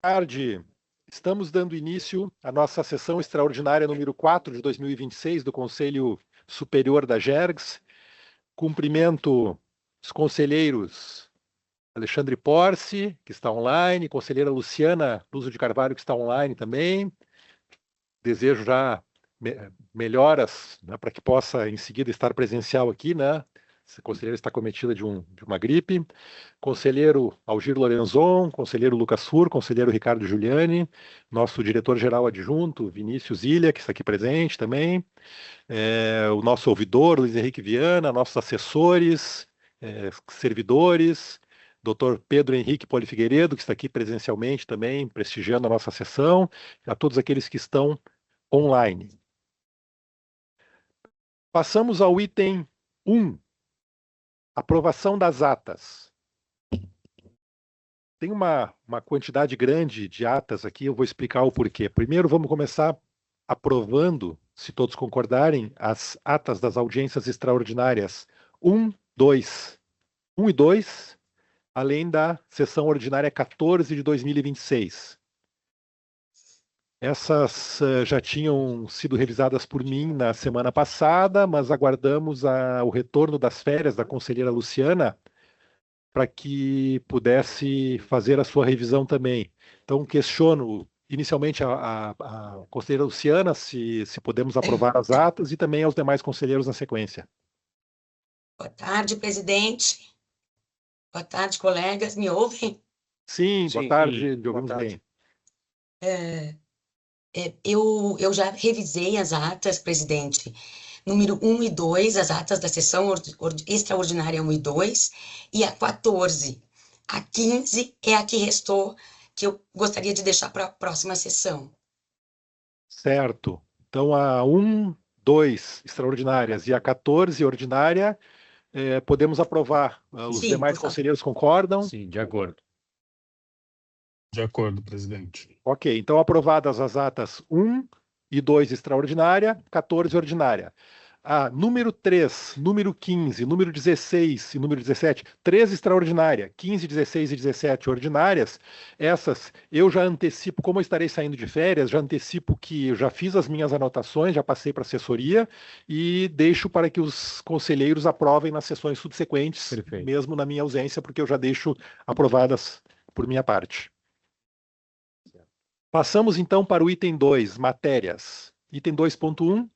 Tarde, estamos dando início à nossa sessão extraordinária número 4 de 2026 do Conselho Superior da GERGS. Cumprimento os conselheiros Alexandre Porce, que está online, conselheira Luciana Luso de Carvalho, que está online também. Desejo já melhoras, né, para que possa em seguida estar presencial aqui, né? Essa conselheira está cometida de uma gripe. Conselheiro Algir Lorenzon, conselheiro Lucas Fur, conselheiro Ricardo Giuliani, nosso diretor-geral adjunto, Vinícius Ilha, que está aqui presente também, o nosso ouvidor, Luiz Henrique Viana, nossos assessores, servidores, Dr. Pedro Henrique Poli Figueiredo, que está aqui presencialmente também, prestigiando a nossa sessão, a todos aqueles que estão online. Passamos ao item 1, aprovação das atas. Tem uma quantidade grande de atas aqui, eu vou explicar o porquê. Primeiro, vamos começar aprovando, se todos concordarem, as atas das audiências extraordinárias 1, 2, 1 e 2, além da sessão ordinária 14 de 2026. Essas já tinham sido revisadas por mim na semana passada, mas aguardamos o retorno das férias da conselheira Luciana para que pudesse fazer a sua revisão também. Então, questiono inicialmente a conselheira Luciana se podemos aprovar as atas e também aos demais conselheiros na sequência. Boa tarde, presidente. Boa tarde, colegas. Me ouvem? Sim, boa tarde, me ouvimos bem. Eu já revisei as atas, presidente, número 1 e 2, as atas da sessão extraordinária 1 e 2, e a 14. A 15 é a que restou, que eu gostaria de deixar para a próxima sessão. Certo. Então, a 1, 2 extraordinárias e a 14 ordinária, podemos aprovar. Os Sim, demais por favor. conselheiros concordam? Sim, de acordo. De acordo, presidente. Ok, então aprovadas as atas 1 e 2 extraordinária, 14 ordinária. Número 3, número 15, número 16 e número 17, 3 extraordinária, 15, 16 e 17 ordinárias, essas eu já antecipo, como eu estarei saindo de férias, já antecipo que eu já fiz as minhas anotações, já passei para a assessoria e deixo para que os conselheiros aprovem nas sessões subsequentes, Perfeito. mesmo na minha ausência, porque eu já deixo aprovadas por minha parte. Passamos então para o item 2, matérias. Item 2.1,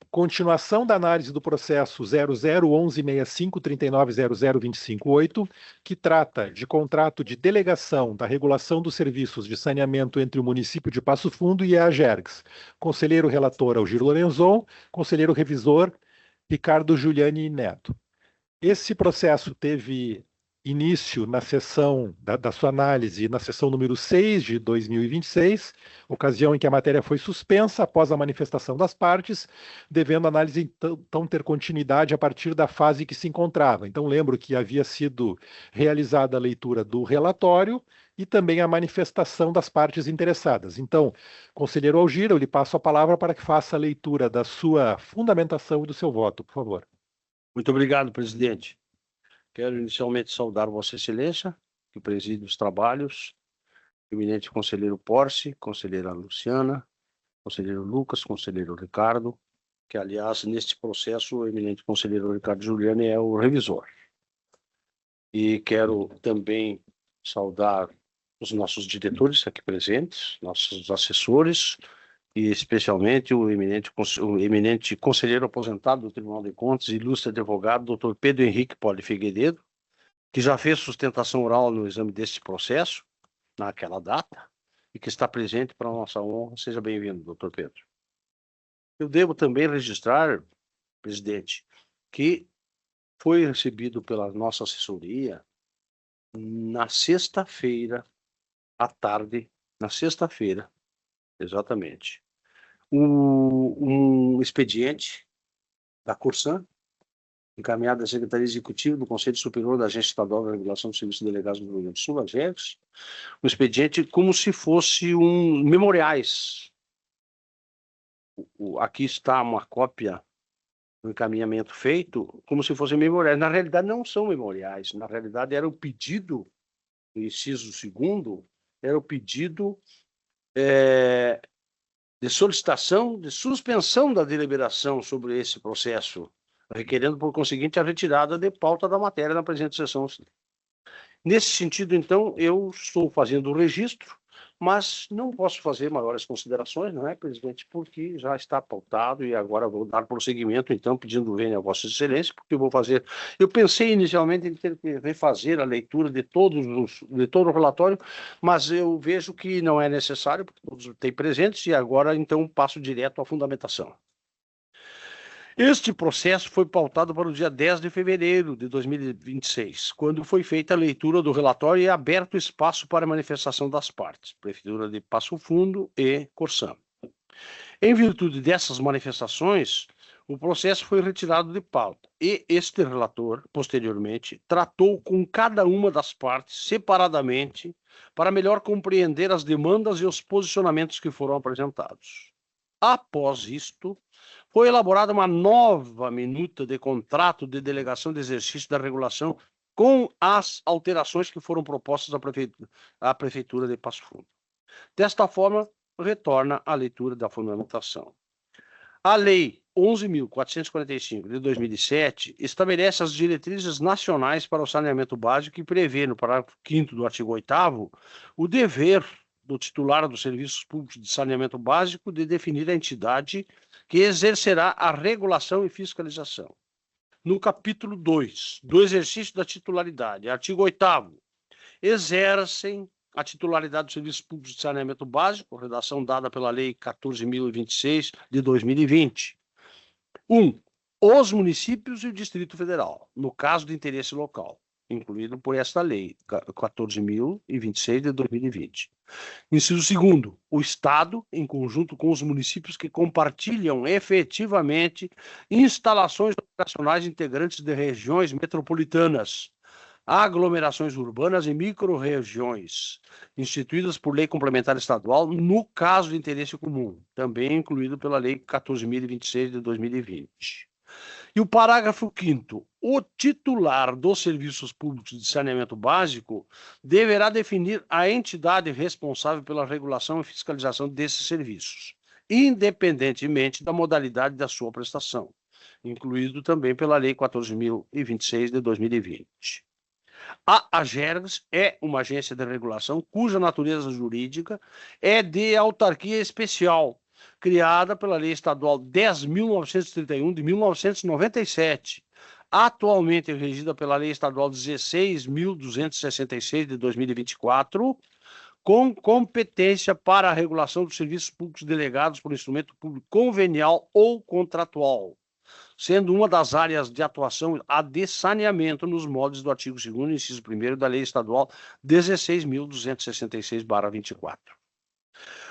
continuação da análise do processo 001165390025.8, que trata de contrato de delegação da regulação dos serviços de saneamento entre o município de Passo Fundo e a AGERGS. Conselheiro relator Algir Lorenzon, conselheiro revisor Ricardo Giuliani Neto. Esse processo teve início na sessão da sua análise, na sessão número 6 de 2026, ocasião em que a matéria foi suspensa após a manifestação das partes, devendo a análise então ter continuidade a partir da fase que se encontrava. Então, lembro que havia sido realizada a leitura do relatório e também a manifestação das partes interessadas. Então, conselheiro Algir, eu lhe passo a palavra para que faça a leitura da sua fundamentação e do seu voto, por favor. Muito obrigado, presidente. Quero inicialmente saudar Vossa Excelência, que preside os trabalhos, o eminente conselheiro Porce, conselheira Luciana, conselheiro Lucas, conselheiro Ricardo, que, aliás, neste processo, o eminente conselheiro Ricardo Giuliani é o revisor. E quero também saudar os nossos diretores aqui presentes, nossos assessores, e especialmente o eminente conselheiro aposentado do Tribunal de Contas, ilustre advogado, Dr. Pedro Henrique Poli Figueiredo, que já fez sustentação oral no exame deste processo, naquela data, e que está presente para a nossa honra. Seja bem-vindo, doutor Pedro. Eu devo também registrar, presidente, que foi recebido pela nossa assessoria na sexta-feira, à tarde, na sexta-feira, exatamente, um expediente da Corsan, encaminhado à Secretaria Executiva do Conselho Superior da Agência Estadual de Regulação dos Serviços Delegados do Rio Grande do Sul, AGERGS, um expediente como se fosse memoriais. Aqui está uma cópia do encaminhamento feito, como se fossem memoriais. Na realidade, não são memoriais. Na realidade, era o pedido, no inciso 2º, era o pedido de solicitação de suspensão da deliberação sobre esse processo, requerendo, por conseguinte, a retirada de pauta da matéria na presente sessão. Nesse sentido, então, eu estou fazendo o registro, mas não posso fazer maiores considerações, não é, presidente, porque já está pautado e agora vou dar prosseguimento, então, pedindo vênia a Vossa Excelência, porque eu vou fazer... Eu pensei inicialmente em ter que refazer a leitura de todo o relatório, mas eu vejo que não é necessário, porque todos têm presentes, e agora, então, passo direto à fundamentação. Este processo foi pautado para o dia 10 de fevereiro de 2026, quando foi feita a leitura do relatório e aberto espaço para manifestação das partes, Prefeitura de Passo Fundo e Corsã. Em virtude dessas manifestações, o processo foi retirado de pauta e este relator, posteriormente, tratou com cada uma das partes separadamente para melhor compreender as demandas e os posicionamentos que foram apresentados. Após isto, foi elaborada uma nova minuta de contrato de delegação de exercício da regulação com as alterações que foram propostas à Prefeitura de Passo Fundo. Desta forma, retorna à leitura da fundamentação. A Lei 11.445 de 2007 estabelece as diretrizes nacionais para o saneamento básico e prevê, no parágrafo 5º do artigo 8º, o dever do titular dos serviços públicos de saneamento básico de definir a entidade que exercerá a regulação e fiscalização. No capítulo 2, do exercício da titularidade, artigo 8º, exercem a titularidade dos serviços públicos de saneamento básico, redação dada pela Lei 14.026 de 2020. 1. Os municípios e o Distrito Federal, no caso de interesse local, incluído por esta Lei 14.026 de 2020. Inciso 2º, o Estado, em conjunto com os municípios que compartilham efetivamente instalações operacionais integrantes de regiões metropolitanas, aglomerações urbanas e micro-regiões, instituídas por lei complementar estadual, no caso de interesse comum, também incluído pela Lei 14.026 de 2020. E o parágrafo 5º, o titular dos serviços públicos de saneamento básico deverá definir a entidade responsável pela regulação e fiscalização desses serviços, independentemente da modalidade da sua prestação, incluído também pela Lei 14.026 de 2020. A AGERGS é uma agência de regulação cuja natureza jurídica é de autarquia especial, criada pela Lei Estadual 10.931 de 1997, atualmente regida pela Lei Estadual 16.266 de 2024, com competência para a regulação dos serviços públicos delegados por instrumento público convenial ou contratual, sendo uma das áreas de atuação a de saneamento nos moldes do artigo 2º, inciso 1º da Lei Estadual 16.266/24.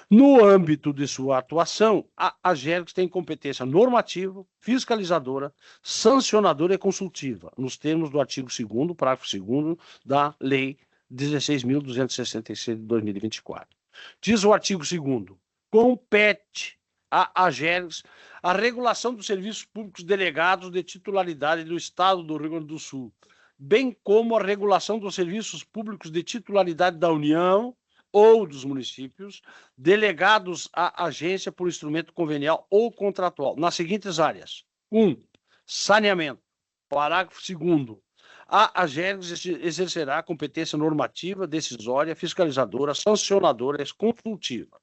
No âmbito de sua atuação, a AGERGS tem competência normativa, fiscalizadora, sancionadora e consultiva, nos termos do artigo 2º, parágrafo 2º da Lei 16.266 de 2024. Diz o artigo 2º, compete à AGERGS a regulação dos serviços públicos delegados de titularidade do Estado do Rio Grande do Sul, bem como a regulação dos serviços públicos de titularidade da União ou dos municípios, delegados à agência por instrumento convenial ou contratual, nas seguintes áreas. 1. Saneamento. Parágrafo 2º. A AGERGS exercerá competência normativa, decisória, fiscalizadora, sancionadora e consultiva,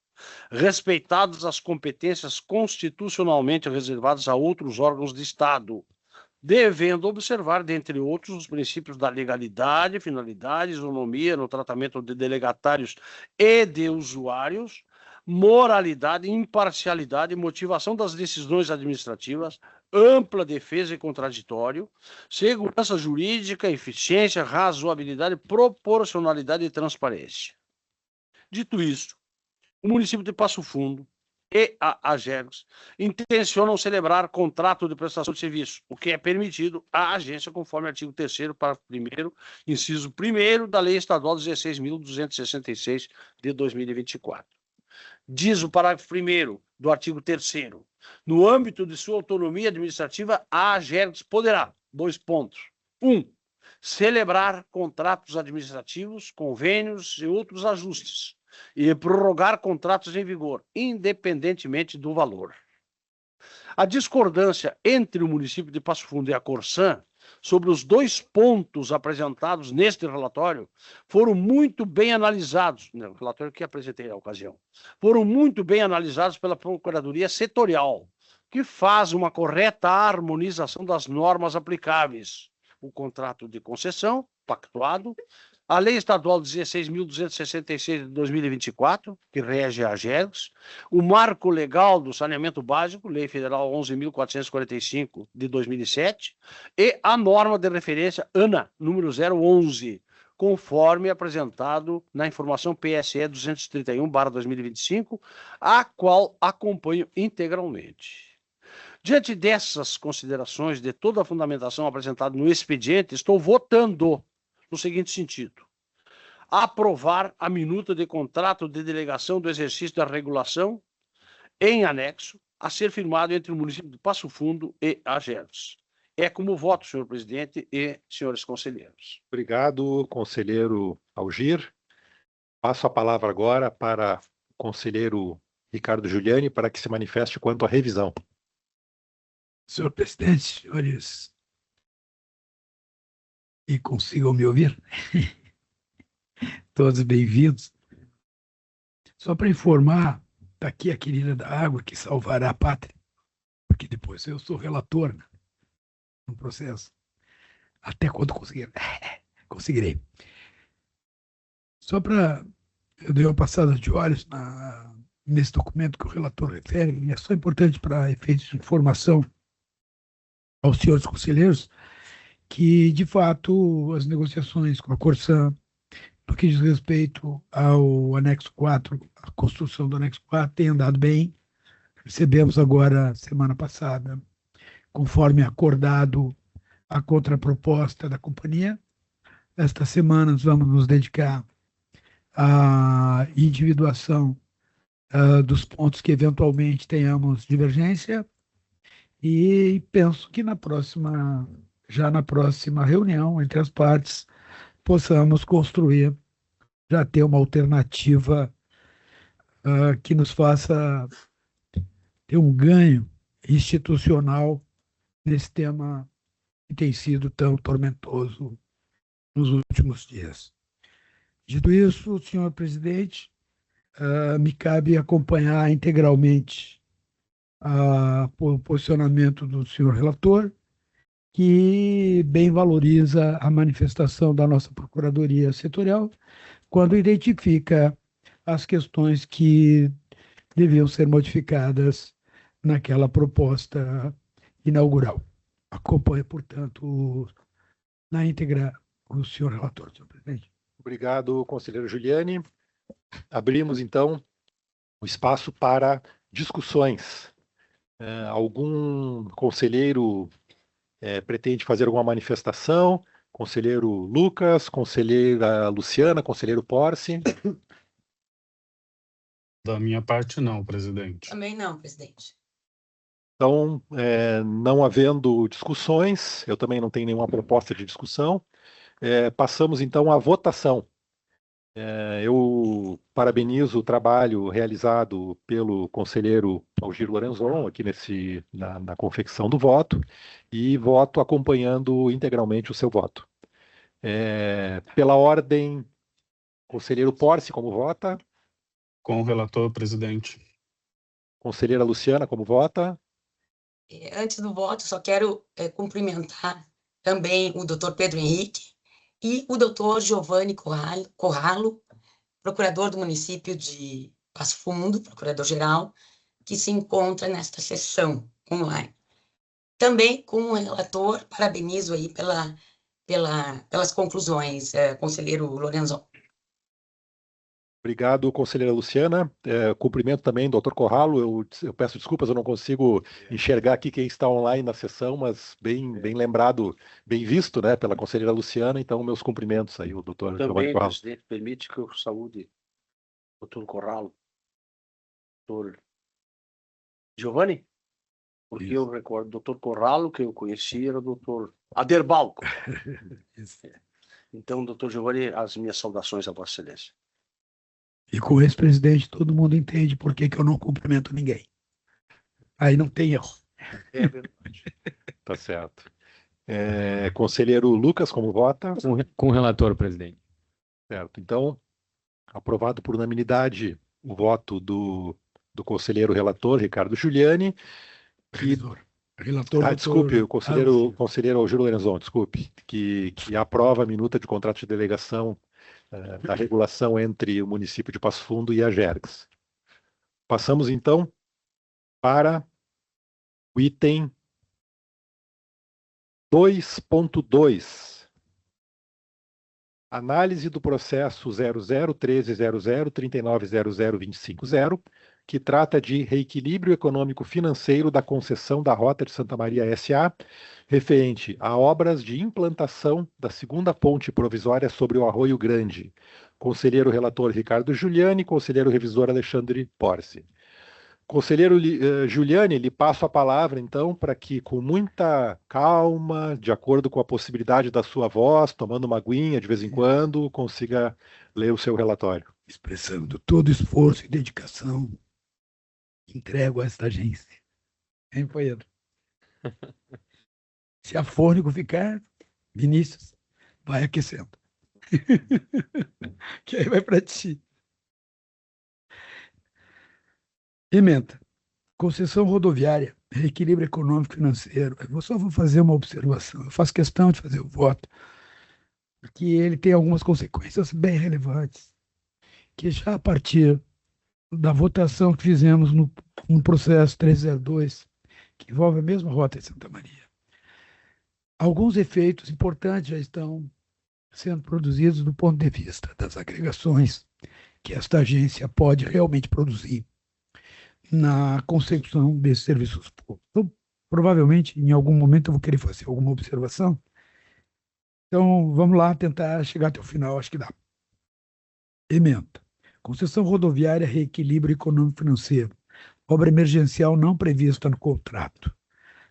respeitadas as competências constitucionalmente reservadas a outros órgãos de Estado, devendo observar, dentre outros, os princípios da legalidade, finalidade, isonomia no tratamento de delegatários e de usuários, moralidade, imparcialidade, motivação das decisões administrativas, ampla defesa e contraditório, segurança jurídica, eficiência, razoabilidade, proporcionalidade e transparência. Dito isso, o município de Passo Fundo e a AGERGS intencionam celebrar contrato de prestação de serviço, o que é permitido à agência conforme artigo 3º, parágrafo 1º, inciso 1º da Lei Estadual 16.266 de 2024. Diz o parágrafo 1º do artigo 3º, no âmbito de sua autonomia administrativa, a AGERGS poderá, 2 pontos. 1. celebrar contratos administrativos, convênios e outros ajustes, e prorrogar contratos em vigor, independentemente do valor. A discordância entre o município de Passo Fundo e a Corsan sobre os 2 pontos apresentados neste relatório foram muito bem analisados, no relatório que apresentei na ocasião, foram muito bem analisados pela Procuradoria Setorial, que faz uma correta harmonização das normas aplicáveis. O contrato de concessão, pactuado, a Lei Estadual 16.266 de 2024, que rege a GERGS, o Marco Legal do Saneamento Básico, Lei Federal 11.445 de 2007, e a norma de referência ANA, número 011, conforme apresentado na informação PSE 231/2025, a qual acompanho integralmente. Diante dessas considerações, de toda a fundamentação apresentada no expediente, estou votando no seguinte sentido: aprovar a minuta de contrato de delegação do exercício da regulação em anexo a ser firmado entre o município de Passo Fundo e a GERGS. É como voto, senhor presidente e senhores conselheiros. Obrigado, conselheiro Algir. Passo a palavra agora para o conselheiro Ricardo Giuliani para que se manifeste quanto à revisão. Senhor presidente, senhores, e consigam me ouvir? Todos bem-vindos. Só para informar, está aqui a querida da água que salvará a pátria, porque depois eu sou relator, né, no processo, até quando conseguir. Conseguirei. Só para eu dar uma passada de olhos nesse documento que o relator refere, e é só importante para efeitos de informação aos senhores conselheiros, que, de fato, as negociações com a Corsan, no que diz respeito ao anexo 4, a construção do anexo 4, tem andado bem. Recebemos agora, semana passada, conforme acordado, a contraproposta da companhia. Esta semana nós vamos nos dedicar à individuação dos pontos que eventualmente tenhamos divergência, e penso que já na próxima reunião entre as partes, possamos construir, já ter uma alternativa que nos faça ter um ganho institucional nesse tema que tem sido tão tormentoso nos últimos dias. Dito isso, senhor presidente, me cabe acompanhar integralmente o posicionamento do senhor relator, que bem valoriza a manifestação da nossa Procuradoria Setorial quando identifica as questões que deviam ser modificadas naquela proposta inaugural. Acompanho, portanto, na íntegra o senhor relator, senhor presidente. Obrigado, conselheiro Giuliani. Abrimos, então, o espaço para discussões. Algum conselheiro pretende fazer alguma manifestação? Conselheiro Lucas, conselheira Luciana, conselheiro Porce? Da minha parte, não, presidente. Também não, presidente. Então, não havendo discussões, eu também não tenho nenhuma proposta de discussão, passamos então à votação. Eu parabenizo o trabalho realizado pelo conselheiro Algir Lorenzon aqui na confecção do voto, e voto acompanhando integralmente o seu voto. Pela ordem, conselheiro Porce, como vota? Com o relator, presidente. Conselheira Luciana, como vota? Antes do voto, só quero cumprimentar também o doutor Pedro Henrique e o doutor Giovanni Corralo, procurador do município de Passo Fundo, procurador-geral, que se encontra nesta sessão online. Também, como relator, parabenizo aí pelas conclusões, conselheiro Lorenzon. Obrigado, conselheira Luciana. Cumprimento também o doutor Corralo. Eu peço desculpas, eu não consigo enxergar aqui quem está online na sessão, mas bem lembrado, bem visto, né, pela conselheira Luciana. Então, meus cumprimentos aí, o doutor Giovanni Corralo. Presidente, permite que eu saúde o doutor Corralo. Doutor Giovanni? Porque Isso. eu recordo, o doutor Corralo, que eu conheci, era o doutor Aderbalco. Isso. Então, doutor Giovanni, as minhas saudações a Vossa Excelência. E com o ex-presidente, todo mundo entende por que eu não cumprimento ninguém. Aí não tem erro. É verdade. Tá certo. Conselheiro Lucas, como vota? Com o relator, presidente. Certo. Então, aprovado por unanimidade o voto do conselheiro relator, Ricardo Giuliani. Relator, doutor Desculpe, o Alcio. conselheiro Algir Lorenzon, desculpe, que aprova a minuta de contrato de delegação da regulação entre o município de Passo Fundo e a Gergs. Passamos, então, para o item 2.2. Análise do processo 001300390025, que trata de reequilíbrio econômico-financeiro da concessão da Rota de Santa Maria S.A., referente a obras de implantação da segunda ponte provisória sobre o Arroio Grande. Conselheiro relator Ricardo Giuliani, conselheiro revisor Alexandre Porce. Conselheiro Giuliani, lhe passo a palavra, então, para que, com muita calma, de acordo com a possibilidade da sua voz, tomando uma aguinha de vez em quando, consiga ler o seu relatório. Expressando todo esforço e dedicação, entrego a esta agência. Hein, Pedro? Se afônico ficar, Vinícius, vai aquecendo. Que aí vai para ti. Ementa. Concessão rodoviária, reequilíbrio econômico e financeiro. Eu só vou fazer uma observação. Eu faço questão de fazer o voto, porque ele tem algumas consequências bem relevantes, que já a partir da votação que fizemos no processo 302, que envolve a mesma Rota de Santa Maria, alguns efeitos importantes já estão sendo produzidos do ponto de vista das agregações que esta agência pode realmente produzir na consecução desses serviços públicos. Então, provavelmente, em algum momento, eu vou querer fazer alguma observação. Então, vamos lá tentar chegar até o final, acho que dá. Ementa. Concessão rodoviária, reequilíbrio econômico-financeiro. Obra emergencial não prevista no contrato.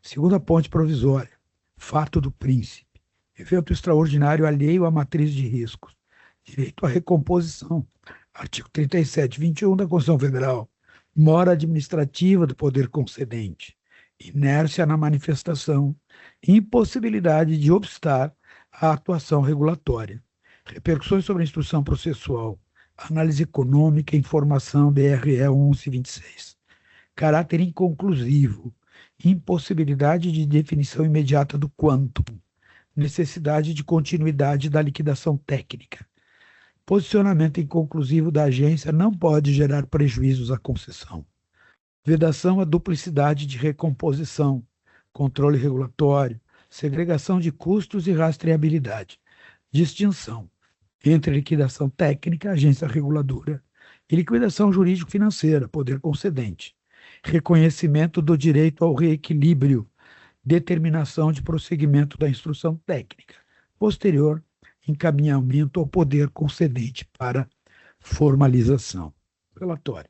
Segunda ponte provisória. Fato do Príncipe. Evento extraordinário alheio à matriz de riscos. Direito à recomposição. Artigo 37.21 da Constituição Federal. Mora administrativa do poder concedente. Inércia na manifestação. Impossibilidade de obstar a atuação regulatória. Repercussões sobre a instrução processual. Análise econômica e informação DRE 1126. Caráter inconclusivo. Impossibilidade de definição imediata do quantum. Necessidade de continuidade da liquidação técnica. Posicionamento inconclusivo da agência não pode gerar prejuízos à concessão. Vedação à duplicidade de recomposição. Controle regulatório. Segregação de custos e rastreabilidade. Distinção entre liquidação técnica, agência reguladora, e liquidação jurídico-financeira, poder concedente. Reconhecimento do direito ao reequilíbrio, determinação de prosseguimento da instrução técnica. Posterior, encaminhamento ao poder concedente para formalização. Relatório.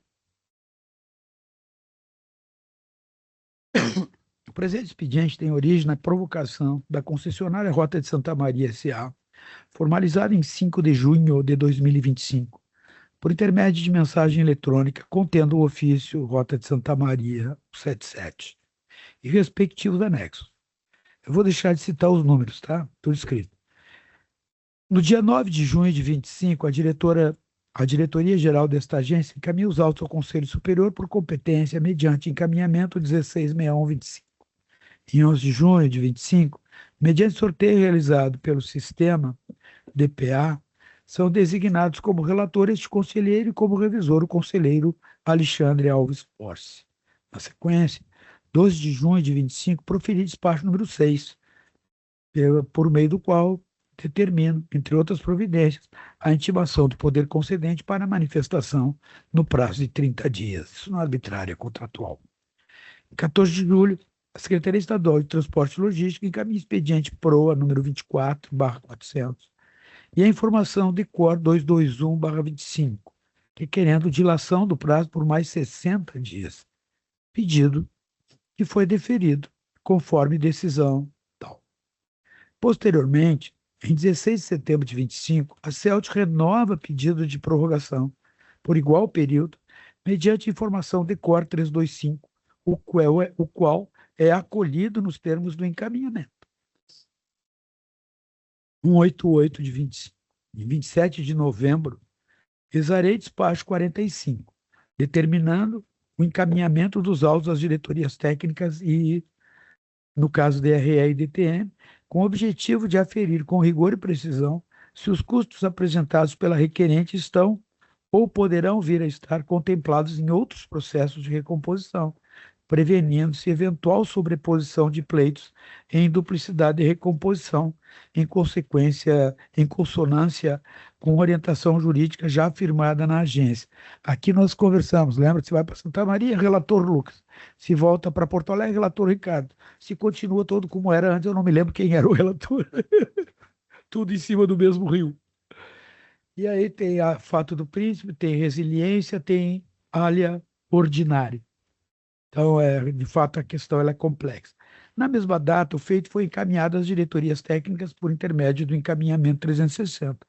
O presente expediente tem origem na provocação da concessionária Rota de Santa Maria S.A., formalizada em 5 de junho de 2025, por intermédio de mensagem eletrônica contendo o ofício Rota de Santa Maria 77 e respectivos anexos. Eu vou deixar de citar os números, tá? Tudo escrito. No dia 9 de junho de 25, a diretoria-geral desta agência encaminha os autos ao Conselho Superior por competência mediante encaminhamento 166125. Em 11 de junho de 25, mediante sorteio realizado pelo sistema DPA, são designados como relator este conselheiro e como revisor o conselheiro Alexandre Alves Porce. Na sequência, 12 de junho de 25, proferi despacho número 6, por meio do qual determino, entre outras providências, a intimação do poder concedente para a manifestação no prazo de 30 dias. Isso não é arbitrário, é contratual. Em 14 de julho, a Secretaria Estadual de Transporte e Logística encaminha expediente PROA número 24/400 e a informação de COR 221/25, requerendo dilação do prazo por mais 60 dias. Pedido que foi deferido, conforme decisão tal. Posteriormente, em 16 de setembro de 25, a CELT renova pedido de prorrogação por igual período, mediante informação de COR 325, o qual é acolhido nos termos do encaminhamento. 188 de 27 de novembro, exarei despacho 45, determinando o encaminhamento dos autos às diretorias técnicas e, no caso DRE e DTM, com o objetivo de aferir com rigor e precisão se os custos apresentados pela requerente estão ou poderão vir a estar contemplados em outros processos de recomposição, prevenindo-se eventual sobreposição de pleitos em duplicidade de recomposição, em consonância com orientação jurídica já afirmada na agência. Aqui nós conversamos, lembra? Se vai para Santa Maria, relator Lucas. Se volta para Porto Alegre, relator Ricardo. Se continua todo como era antes, eu não me lembro quem era o relator. Tudo em cima do mesmo rio. E aí tem a fato do príncipe, tem resiliência, tem alha ordinária. Então, de fato, a questão ela é complexa. Na mesma data, o feito foi encaminhado às diretorias técnicas por intermédio do encaminhamento 360.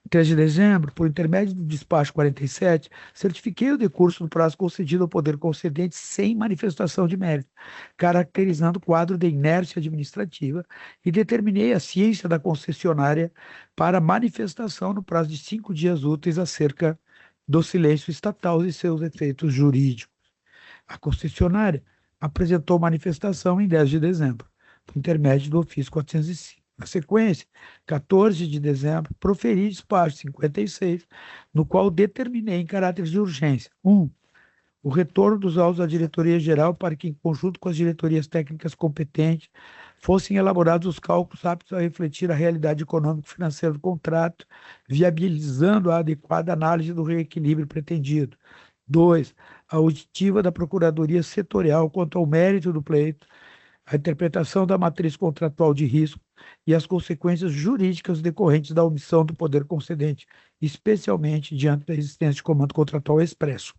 Em 3 de dezembro, por intermédio do despacho 47, certifiquei o decurso do prazo concedido ao poder concedente sem manifestação de mérito, caracterizando o quadro de inércia administrativa e determinei a ciência da concessionária para manifestação no prazo de 5 dias úteis acerca do silêncio estatal e seus efeitos jurídicos. A concessionária apresentou manifestação em 10 de dezembro, por intermédio do ofício 405. Na sequência, 14 de dezembro, proferi despacho 56, no qual determinei em caráter de urgência: 1. O retorno dos autos à diretoria-geral para que, em conjunto com as diretorias técnicas competentes, fossem elaborados os cálculos aptos a refletir a realidade econômico-financeira do contrato, viabilizando a adequada análise do reequilíbrio pretendido. 2. A auditiva da Procuradoria Setorial quanto ao mérito do pleito, a interpretação da matriz contratual de risco e as consequências jurídicas decorrentes da omissão do poder concedente, especialmente diante da existência de comando contratual expresso.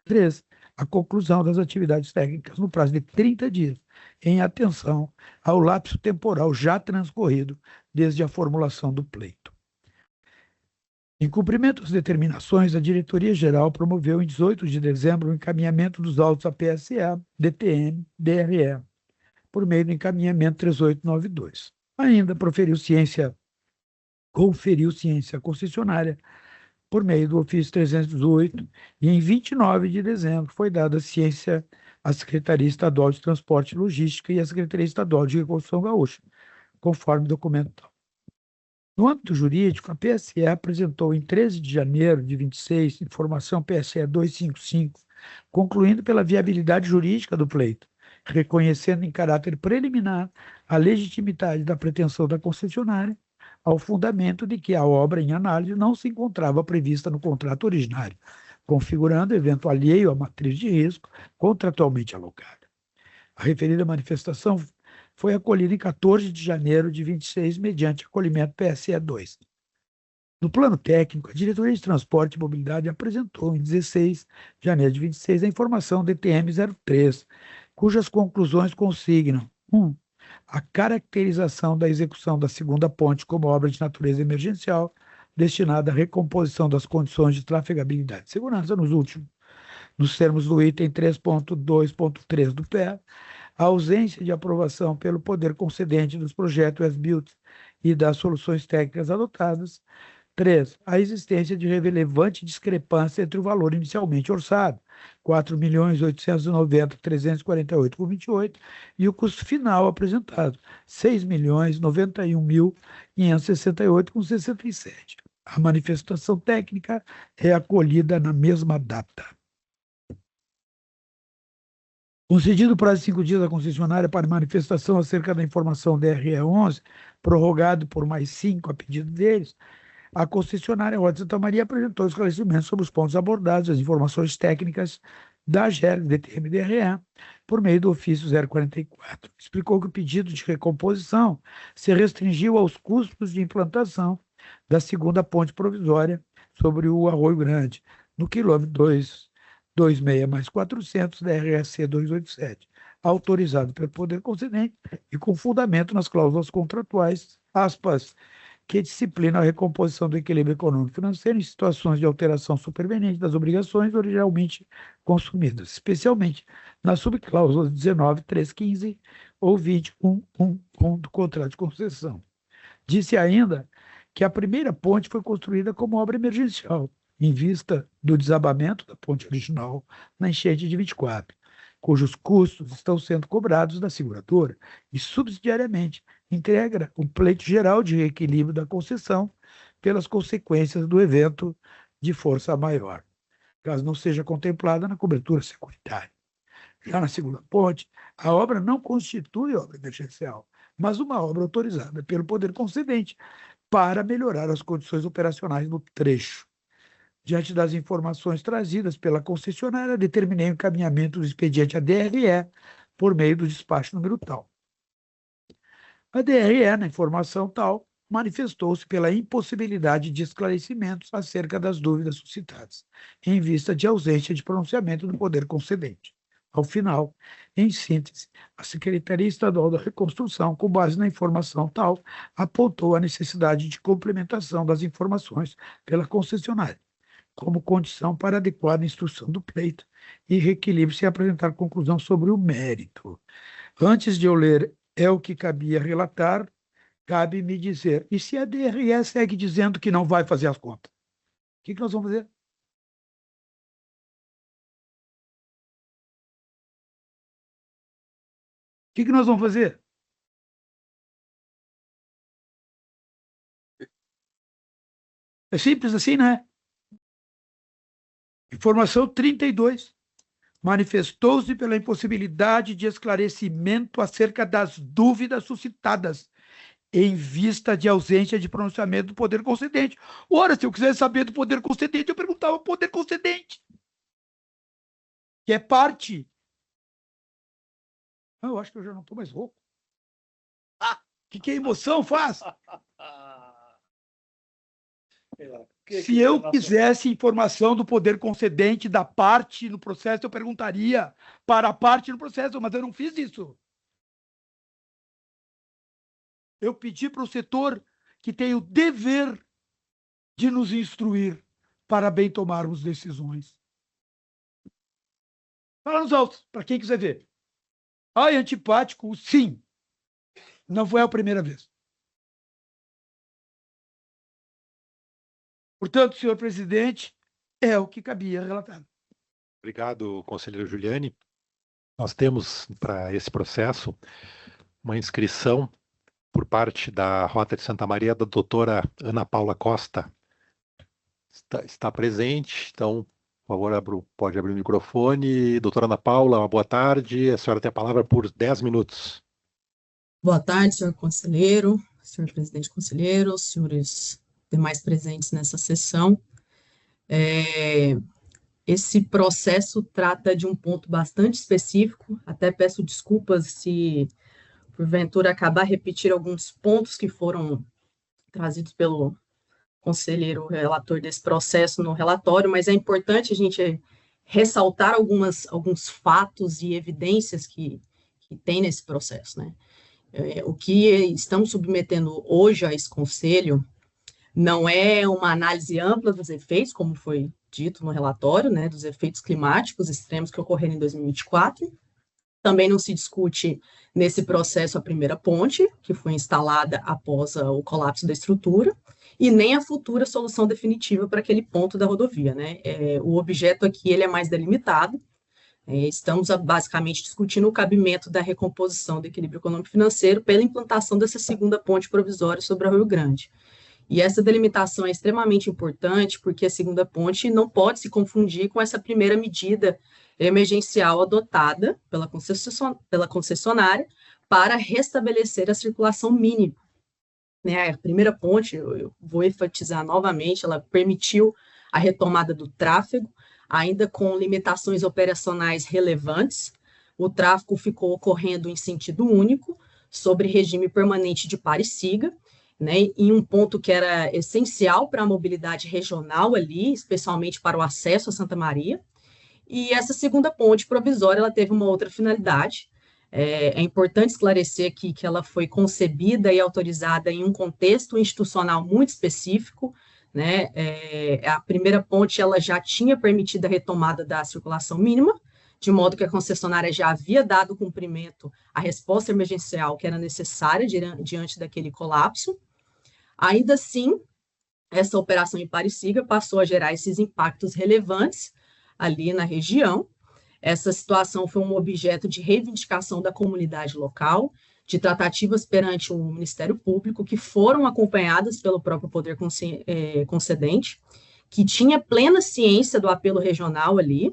3. A conclusão das atividades técnicas no prazo de 30 dias, em atenção ao lapso temporal já transcorrido desde a formulação do pleito. Em cumprimento às determinações, a Diretoria-Geral promoveu em 18 de dezembro o encaminhamento dos autos à PSE, DTM, DRE, por meio do encaminhamento 3892. Ainda conferiu ciência à concessionária por meio do ofício 318 e em 29 de dezembro foi dada ciência à Secretaria Estadual de Transporte e Logística e à Secretaria Estadual de Reconstrução Gaúcha, conforme documento. No âmbito jurídico, a PSE apresentou em 13 de janeiro de 26 informação PSE 255, concluindo pela viabilidade jurídica do pleito, reconhecendo em caráter preliminar a legitimidade da pretensão da concessionária, ao fundamento de que a obra em análise não se encontrava prevista no contrato originário, configurando evento alheio à matriz de risco contratualmente alocada. A referida manifestação foi acolhida em 14 de janeiro de 26, mediante acolhimento PSE 2. No plano técnico, a Diretoria de Transporte e Mobilidade apresentou, em 16 de janeiro de 26, a informação DTM 03, cujas conclusões consignam: 1. A caracterização da execução da segunda ponte como obra de natureza emergencial, destinada à recomposição das condições de trafegabilidade e segurança nos termos do item 3.2.3 do PE, a ausência de aprovação pelo poder concedente dos projetos as-built e das soluções técnicas adotadas. 3. A existência de relevante discrepância entre o valor inicialmente orçado, R$ 4.890.348,28, e o custo final apresentado, R$ 6.091.568,67. A manifestação técnica é acolhida na mesma data. Concedido o prazo de 5 dias à concessionária para manifestação acerca da informação DRE 11, prorrogado por mais 5 a pedido deles, a concessionária Rota Santa Maria apresentou esclarecimentos sobre os pontos abordados, as informações técnicas da GERG, DTM e DRE, por meio do ofício 044. Explicou que o pedido de recomposição se restringiu aos custos de implantação da segunda ponte provisória sobre o Arroio Grande, no quilômetro 26 mais 400 da RSC 287, autorizado pelo poder concedente e com fundamento nas cláusulas contratuais, aspas, que disciplina a recomposição do equilíbrio econômico-financeiro em situações de alteração superveniente das obrigações originalmente consumidas, especialmente nas subcláusulas 19, 315 ou 20.1.1 do contrato de concessão. Disse ainda que a primeira ponte foi construída como obra emergencial, em vista do desabamento da ponte original na enchente de 24, cujos custos estão sendo cobrados da seguradora e, subsidiariamente, integra o pleito geral de reequilíbrio da concessão pelas consequências do evento de força maior, caso não seja contemplada na cobertura securitária. Já na segunda ponte, a obra não constitui obra emergencial, mas uma obra autorizada pelo poder concedente para melhorar as condições operacionais do trecho. Diante das informações trazidas pela concessionária, determinei o encaminhamento do expediente à DRE por meio do despacho número tal. A DRE, na informação tal, manifestou-se pela impossibilidade de esclarecimentos acerca das dúvidas suscitadas, em vista de ausência de pronunciamento do poder concedente. Ao final, em síntese, a Secretaria Estadual da Reconstrução, com base na informação tal, apontou a necessidade de complementação das informações pela concessionária, como condição para adequar a instrução do pleito e reequilíbrio se apresentar conclusão sobre o mérito. Antes de eu ler o que cabia relatar, cabe me dizer, e se a DRE segue dizendo que não vai fazer as contas? O que nós vamos fazer? O que nós vamos fazer? É simples assim, né? Informação 32. Manifestou-se pela impossibilidade de esclarecimento acerca das dúvidas suscitadas, em vista de ausência de pronunciamento do poder concedente. Ora, se eu quisesse saber do poder concedente, eu perguntava ao poder concedente, que é parte. Eu acho que eu já não estou mais rouco. O que a emoção faz? Se eu quisesse informação do poder concedente da parte no processo, eu perguntaria para a parte no processo, mas eu não fiz isso. Eu pedi para o setor que tem o dever de nos instruir para bem tomarmos decisões. Fala nos autos, para quem quiser ver. Ai, antipático, sim. Não foi a primeira vez. Portanto, senhor presidente, é o que cabia relatar. Obrigado, conselheiro Giuliani. Nós temos para esse processo uma inscrição por parte da Rota de Santa Maria da doutora Ana Paula Costa. Está presente, então, por favor, pode abrir o microfone. Doutora Ana Paula, uma boa tarde. A senhora tem a palavra por 10 minutos. Boa tarde, senhor conselheiro, senhor presidente conselheiro, senhores demais presentes nessa sessão. Esse processo trata de um ponto bastante específico, até peço desculpas se, porventura, acabar repetir alguns pontos que foram trazidos pelo conselheiro relator desse processo no relatório, mas é importante a gente ressaltar alguns fatos e evidências que tem nesse processo, né? O que estamos submetendo hoje a esse conselho não é uma análise ampla dos efeitos, como foi dito no relatório, né, dos efeitos climáticos extremos que ocorreram em 2024. Também não se discute nesse processo a primeira ponte, que foi instalada após o colapso da estrutura, e nem a futura solução definitiva para aquele ponto da rodovia, né? O objeto aqui ele é mais delimitado. Estamos basicamente discutindo o cabimento da recomposição do equilíbrio econômico-financeiro pela implantação dessa segunda ponte provisória sobre o Rio Grande. E essa delimitação é extremamente importante porque a segunda ponte não pode se confundir com essa primeira medida emergencial adotada pela concessionária para restabelecer a circulação mínima. Né? A primeira ponte, eu vou enfatizar novamente, ela permitiu a retomada do tráfego, ainda com limitações operacionais relevantes. O tráfego ficou ocorrendo em sentido único, sobre regime permanente de pare e siga, né, em um ponto que era essencial para a mobilidade regional ali, especialmente para o acesso a Santa Maria, E essa segunda ponte provisória, ela teve uma outra finalidade. É importante esclarecer aqui que ela foi concebida e autorizada em um contexto institucional muito específico, né? A primeira ponte, ela já tinha permitido a retomada da circulação mínima, de modo que a concessionária já havia dado cumprimento à resposta emergencial que era necessária diante daquele colapso. Ainda assim, essa operação em Pariciga passou a gerar esses impactos relevantes ali na região. Essa situação foi um objeto de reivindicação da comunidade local, de tratativas perante o Ministério Público, que foram acompanhadas pelo próprio poder concedente, que tinha plena ciência do apelo regional ali,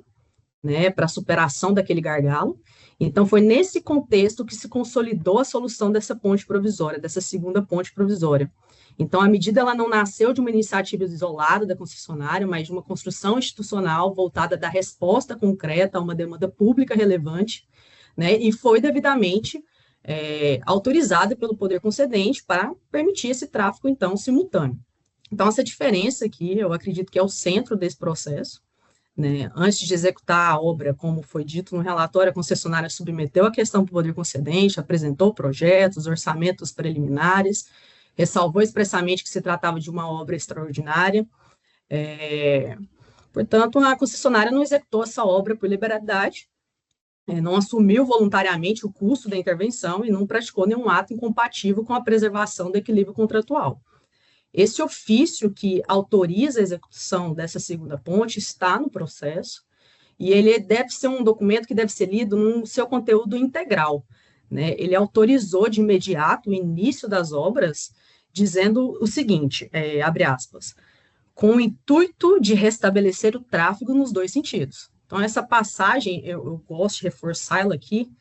né, para a superação daquele gargalo. Então, foi nesse contexto que se consolidou a solução dessa ponte provisória, dessa segunda ponte provisória. Então, a medida ela não nasceu de uma iniciativa isolada da concessionária, mas de uma construção institucional voltada da resposta concreta a uma demanda pública relevante, né, e foi devidamente autorizada pelo poder concedente para permitir esse tráfego, então, simultâneo. Então, essa diferença aqui, eu acredito que é o centro desse processo, né? Antes de executar a obra, como foi dito no relatório, a concessionária submeteu a questão para o poder concedente, apresentou projetos, orçamentos preliminares, ressalvou expressamente que se tratava de uma obra extraordinária. Portanto, a concessionária não executou essa obra por liberalidade, não assumiu voluntariamente o custo da intervenção e não praticou nenhum ato incompatível com a preservação do equilíbrio contratual. Esse ofício que autoriza a execução dessa segunda ponte está no processo e ele deve ser um documento que deve ser lido no seu conteúdo integral, né? Ele autorizou de imediato o início das obras, dizendo o seguinte, abre aspas, com o intuito de restabelecer o tráfego nos dois sentidos. Então, essa passagem, eu gosto de reforçá-la aqui,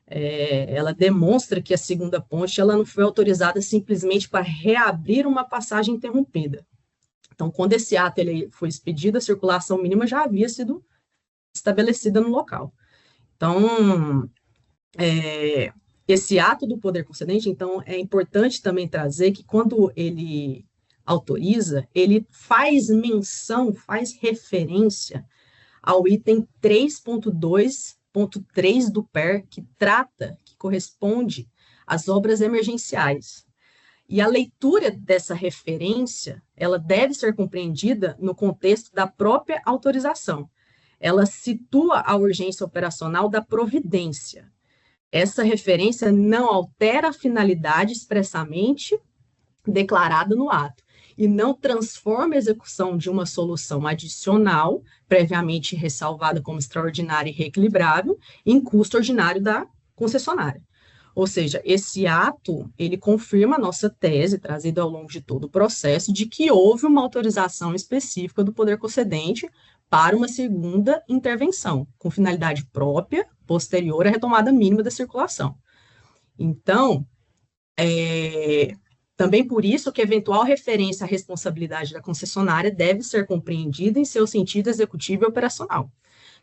ela demonstra que a segunda ponte ela não foi autorizada simplesmente para reabrir uma passagem interrompida. Então, quando esse ato ele foi expedido, a circulação mínima já havia sido estabelecida no local. Então, esse ato do poder concedente, então, é importante também trazer que quando ele autoriza, ele faz menção, faz referência ao item 3.2.3 do PER, que corresponde às obras emergenciais. E a leitura dessa referência, ela deve ser compreendida no contexto da própria autorização. Ela situa a urgência operacional da providência. Essa referência não altera a finalidade expressamente declarada no ato e não transforma a execução de uma solução adicional, previamente ressalvada como extraordinária e reequilibrável, em custo ordinário da concessionária. Ou seja, esse ato, ele confirma a nossa tese, trazida ao longo de todo o processo, de que houve uma autorização específica do poder concedente para uma segunda intervenção, com finalidade própria, posterior à retomada mínima da circulação. Então, também por isso que eventual referência à responsabilidade da concessionária deve ser compreendida em seu sentido executivo e operacional,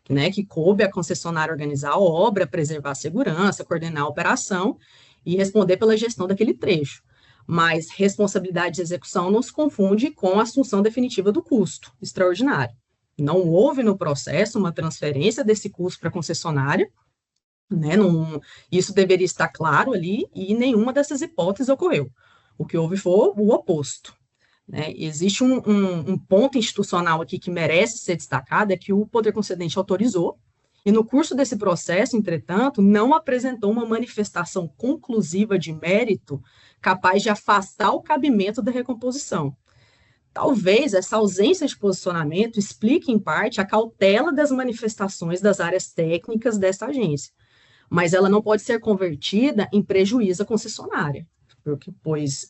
né, que coube à concessionária organizar a obra, preservar a segurança, coordenar a operação e responder pela gestão daquele trecho. Mas responsabilidade de execução não se confunde com a assunção definitiva do custo extraordinário. Não houve no processo uma transferência desse custo para a concessionária, né, isso deveria estar claro ali, e nenhuma dessas hipóteses ocorreu. O que houve foi o oposto, né? Existe um ponto institucional aqui que merece ser destacado, é que o poder concedente autorizou, e no curso desse processo, entretanto, não apresentou uma manifestação conclusiva de mérito capaz de afastar o cabimento da recomposição. Talvez essa ausência de posicionamento explique, em parte, a cautela das manifestações das áreas técnicas dessa agência, mas ela não pode ser convertida em prejuízo à concessionária, pois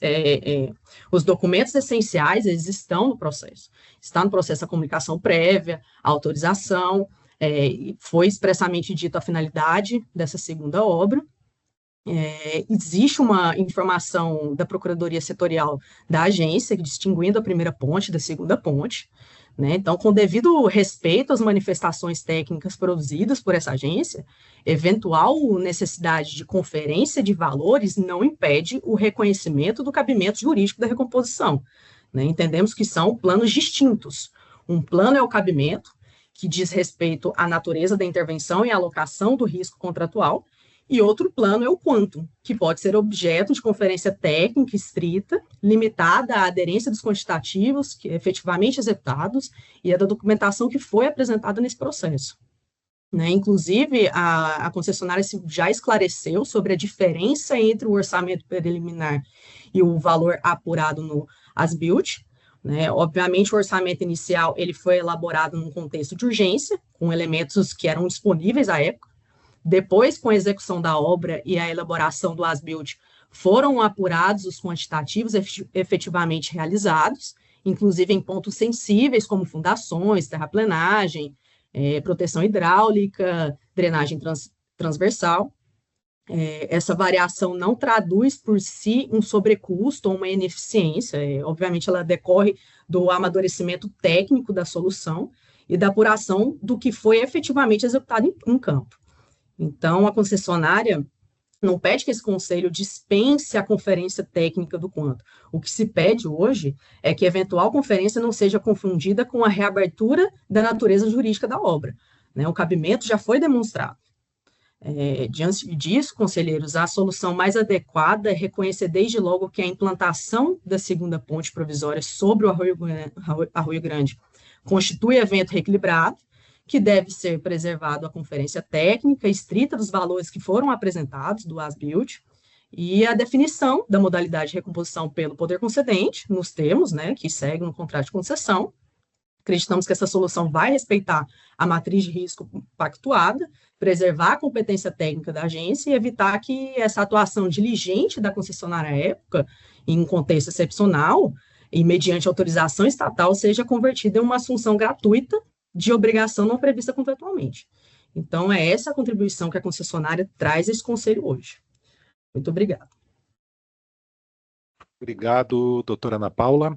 os documentos essenciais, eles estão no processo. Está no processo a comunicação prévia, a autorização, foi expressamente dito a finalidade dessa segunda obra. Existe uma informação da Procuradoria Setorial da agência, distinguindo a primeira ponte da segunda ponte, né? Então, com devido respeito às manifestações técnicas produzidas por essa agência, eventual necessidade de conferência de valores não impede o reconhecimento do cabimento jurídico da recomposição, né? Entendemos que são planos distintos. Um plano é o cabimento, que diz respeito à natureza da intervenção e à alocação do risco contratual, e outro plano é o quantum, que pode ser objeto de conferência técnica estrita, limitada à aderência dos quantitativos que efetivamente executados e a da documentação que foi apresentada nesse processo. Né? Inclusive, a concessionária já esclareceu sobre a diferença entre o orçamento preliminar e o valor apurado no as-built. Né? Obviamente, o orçamento inicial ele foi elaborado num contexto de urgência, com elementos que eram disponíveis à época. Depois, com a execução da obra e a elaboração do as-built, foram apurados os quantitativos efetivamente realizados, inclusive em pontos sensíveis, como fundações, terraplenagem, proteção hidráulica, drenagem transversal. Essa variação não traduz por si um sobrecusto ou uma ineficiência, obviamente ela decorre do amadurecimento técnico da solução e da apuração do que foi efetivamente executado em campo. Então, a concessionária não pede que esse conselho dispense a conferência técnica do quanto. O que se pede hoje é que a eventual conferência não seja confundida com a reabertura da natureza jurídica da obra. Né? O cabimento já foi demonstrado. Diante disso, conselheiros, a solução mais adequada é reconhecer desde logo que a implantação da segunda ponte provisória sobre o Arroio Grande constitui evento reequilibrado, que deve ser preservado a conferência técnica estrita dos valores que foram apresentados do as-built e a definição da modalidade de recomposição pelo poder concedente, nos termos, né, que seguem no contrato de concessão. Acreditamos que essa solução vai respeitar a matriz de risco pactuada, preservar a competência técnica da agência e evitar que essa atuação diligente da concessionária à época, em um contexto excepcional e mediante autorização estatal, seja convertida em uma assunção gratuita de obrigação não prevista contratualmente. Então, é essa a contribuição que a concessionária traz a esse conselho hoje. Muito obrigada. Obrigado, doutora Ana Paula.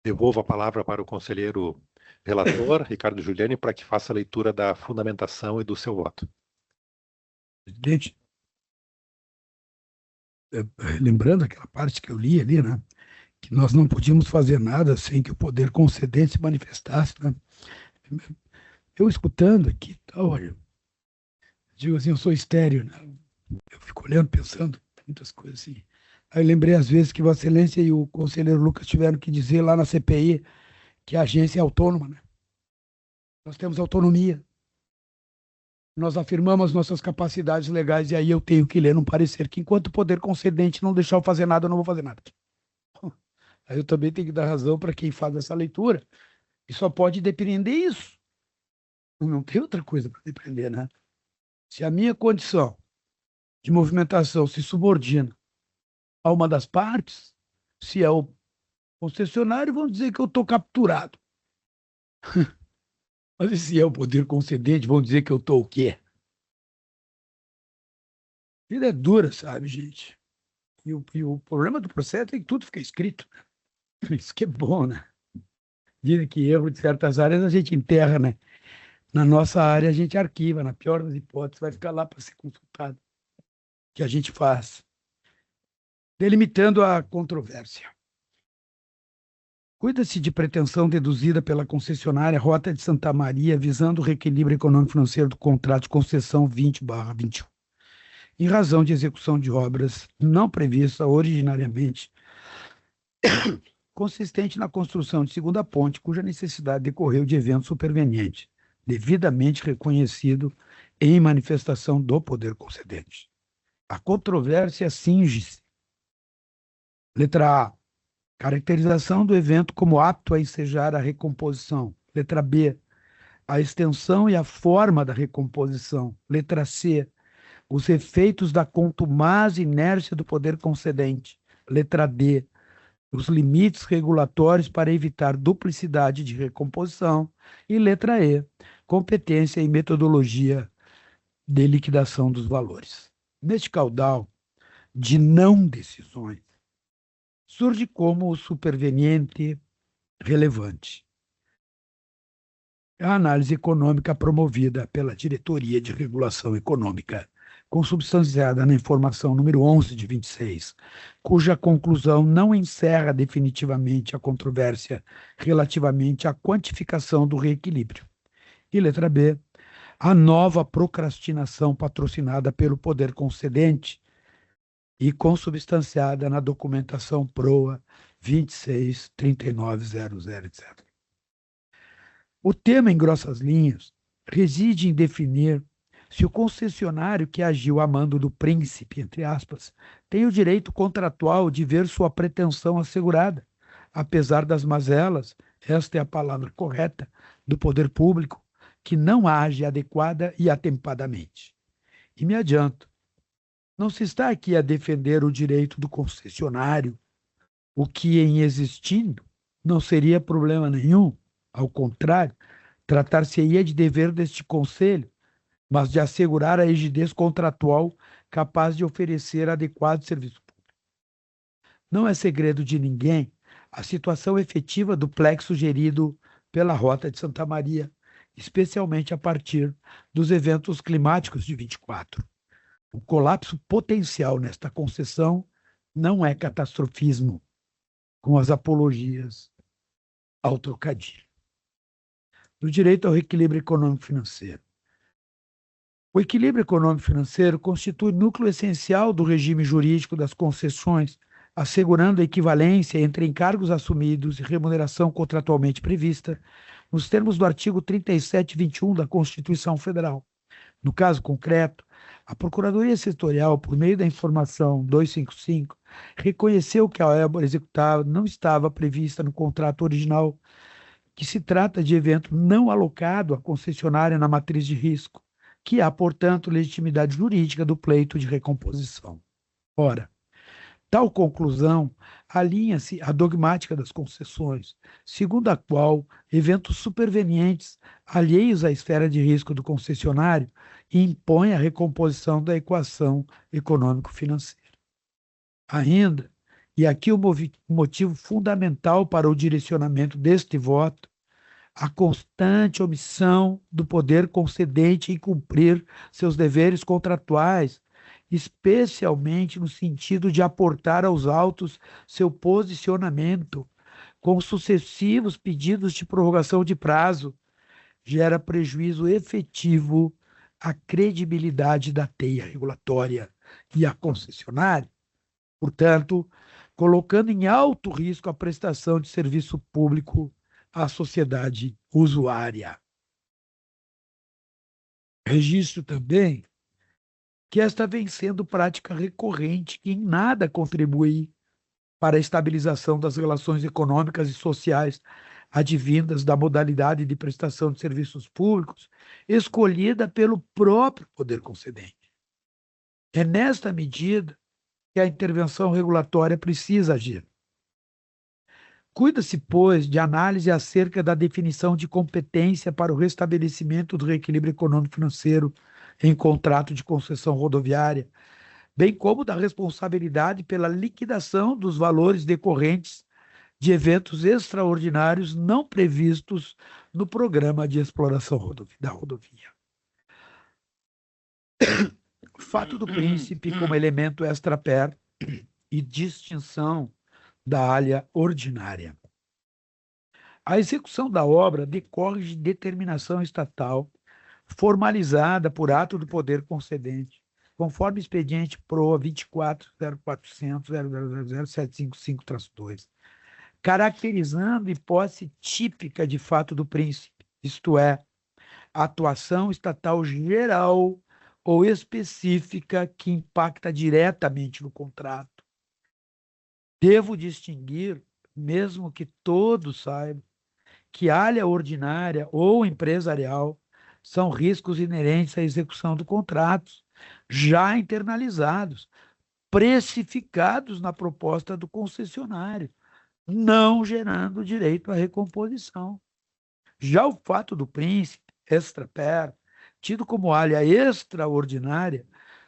Devolvo a palavra para o conselheiro relator, Ricardo Giuliani, para que faça a leitura da fundamentação e do seu voto. Presidente, lembrando aquela parte que eu li ali, né, que nós não podíamos fazer nada sem que o poder concedente se manifestasse, né? Eu escutando aqui, olha, digo assim, eu sou estéreo, né? Eu fico olhando, pensando, muitas coisas assim. Aí lembrei às vezes que Vossa Excelência e o conselheiro Lucas tiveram que dizer lá na CPI que a agência é autônoma, né? Nós temos autonomia. Nós afirmamos nossas capacidades legais e aí eu tenho que ler num parecer que enquanto o poder concedente não deixar eu fazer nada, eu não vou fazer nada. Aí eu também tenho que dar razão para quem faz essa leitura. E só pode depender isso. Não tem outra coisa para depender, né? Se a minha condição de movimentação se subordina a uma das partes, se é o concessionário, vão dizer que eu estou capturado. Mas se é o poder concedente, vão dizer que eu estou o quê? A vida é dura, sabe, gente? E o problema do processo é que tudo fica escrito. Isso que é bom, né? Dizem que erro de certas áreas a gente enterra, né? Na nossa área a gente arquiva, na pior das hipóteses, vai ficar lá para ser consultado. O que a gente faz? Delimitando a controvérsia. Cuida-se de pretensão deduzida pela concessionária Rota de Santa Maria, visando o reequilíbrio econômico-financeiro do contrato de concessão 20/21, em razão de execução de obras não prevista originariamente, consistente na construção de segunda ponte, cuja necessidade decorreu de evento superveniente, devidamente reconhecido em manifestação do poder concedente. A controvérsia cinge-se. Letra A. Caracterização do evento como apto a ensejar a recomposição. Letra B. A extensão e a forma da recomposição. Letra C. Os efeitos da contumaz inércia do poder concedente. Letra D. Os limites regulatórios para evitar duplicidade de recomposição. E letra E. Competência e metodologia de liquidação dos valores. Neste caudal de não decisões, surge como o superveniente relevante a análise econômica promovida pela Diretoria de Regulação Econômica, consubstanciada na informação número 11 de 26, cuja conclusão não encerra definitivamente a controvérsia relativamente à quantificação do reequilíbrio, E letra B, a nova procrastinação patrocinada pelo poder concedente e consubstanciada na documentação PROA 26.3900, etc. O tema, em grossas linhas, reside em definir se o concessionário que agiu a mando do príncipe, entre aspas, tem o direito contratual de ver sua pretensão assegurada, apesar das mazelas, esta é a palavra correta, do poder público, que não age adequada e atempadamente. E me adianto, não se está aqui a defender o direito do concessionário, o que, em existindo, não seria problema nenhum. Ao contrário, tratar-se-ia de dever deste Conselho, mas de assegurar a rigidez contratual capaz de oferecer adequado serviço público. Não é segredo de ninguém a situação efetiva do plexo gerido pela Rota de Santa Maria, especialmente a partir dos eventos climáticos de 24. O colapso potencial nesta concessão não é catastrofismo, com as apologias ao trocadilho. Do direito ao reequilíbrio econômico-financeiro. O equilíbrio econômico-financeiro constitui núcleo essencial do regime jurídico das concessões, assegurando a equivalência entre encargos assumidos e remuneração contratualmente prevista, nos termos do artigo 3721 da Constituição Federal. No caso concreto, a Procuradoria Setorial, por meio da informação 255, reconheceu que a obra executada não estava prevista no contrato original, que se trata de evento não alocado à concessionária na matriz de risco, que há, portanto, legitimidade jurídica do pleito de recomposição. Ora, tal conclusão alinha-se à dogmática das concessões, segundo a qual eventos supervenientes, alheios à esfera de risco do concessionário, impõem a recomposição da equação econômico-financeira. Ainda, e aqui o motivo fundamental para o direcionamento deste voto, a constante omissão do poder concedente em cumprir seus deveres contratuais, especialmente no sentido de aportar aos autos seu posicionamento, com sucessivos pedidos de prorrogação de prazo, gera prejuízo efetivo à credibilidade da teia regulatória e à concessionária, portanto, colocando em alto risco a prestação de serviço público à sociedade usuária. Registro também que esta vem sendo prática recorrente que em nada contribui para a estabilização das relações econômicas e sociais advindas da modalidade de prestação de serviços públicos escolhida pelo próprio poder concedente. É nesta medida que a intervenção regulatória precisa agir. Cuida-se, pois, de análise acerca da definição de competência para o restabelecimento do reequilíbrio econômico-financeiro em contrato de concessão rodoviária, bem como da responsabilidade pela liquidação dos valores decorrentes de eventos extraordinários não previstos no programa de exploração da rodovia. O fato do príncipe como elemento extra-per e distinção da área ordinária. A execução da obra decorre de determinação estatal formalizada por ato do poder concedente, conforme expediente PROA 24.0400.000.755-2, caracterizando hipótese típica de fato do príncipe, isto é, atuação estatal geral ou específica que impacta diretamente no contrato. Devo distinguir, mesmo que todos saibam, que área ordinária ou empresarial são riscos inerentes à execução do contrato, já internalizados, precificados na proposta do concessionário, não gerando direito à recomposição. Já o fato do príncipe, extra-per, tido como área extraordinária,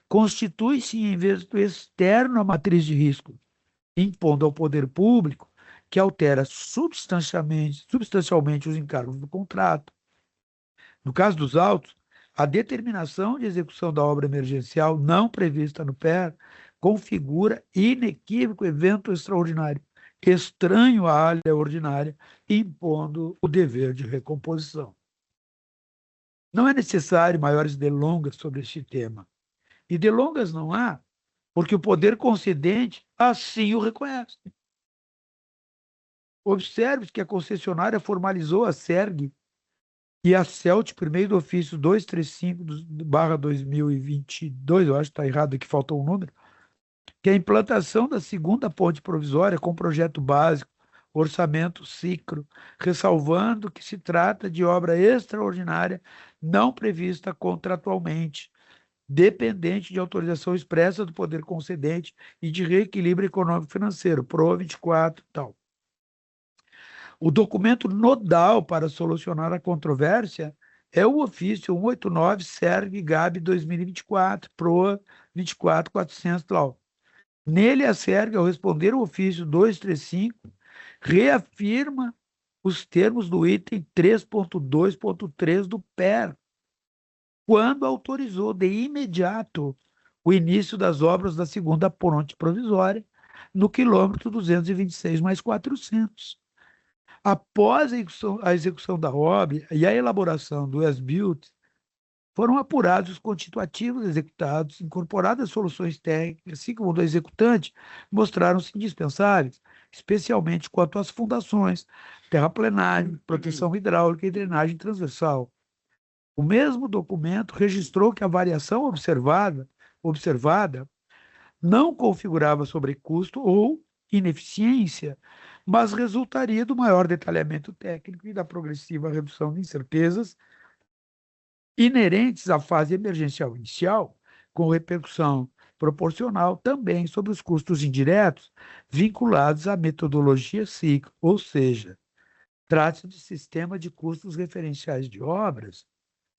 constitui-se em evento externo à matriz de risco, impondo ao poder público que altera substancialmente os encargos do contrato. No caso dos autos, a determinação de execução da obra emergencial não prevista no PER configura inequívoco evento extraordinário, estranho à área ordinária, impondo o dever de recomposição. Não é necessário maiores delongas sobre este tema. E delongas não há, porque o poder concedente assim o reconhece. Observe que a concessionária formalizou a SERG e a CELT, por meio do ofício 235/2022, eu acho que está errado aqui, faltou um número, que a implantação da segunda ponte provisória com projeto básico, orçamento ciclo, ressalvando que se trata de obra extraordinária não prevista contratualmente, dependente de autorização expressa do poder concedente e de reequilíbrio econômico-financeiro, PRO 24 e tal. O documento nodal para solucionar a controvérsia é o ofício 189 SERG-GAB 2024, PRO 24400 tal. Nele, a SERG, ao responder o ofício 235, reafirma os termos do item 3.2.3 do PER, quando autorizou de imediato o início das obras da segunda ponte provisória no quilômetro 226 mais 400. Após a execução da obra e a elaboração do as-built, foram apurados os constitutivos executados, incorporadas soluções técnicas, assim como do executante, mostraram-se indispensáveis, especialmente quanto às fundações, terraplenagem, proteção hidráulica e drenagem transversal. O mesmo documento registrou que a variação observada não configurava sobrecusto ou ineficiência, mas resultaria do maior detalhamento técnico e da progressiva redução de incertezas inerentes à fase emergencial inicial, com repercussão proporcional também sobre os custos indiretos vinculados à metodologia ciclo, ou seja, trata-se de sistema de custos referenciais de obras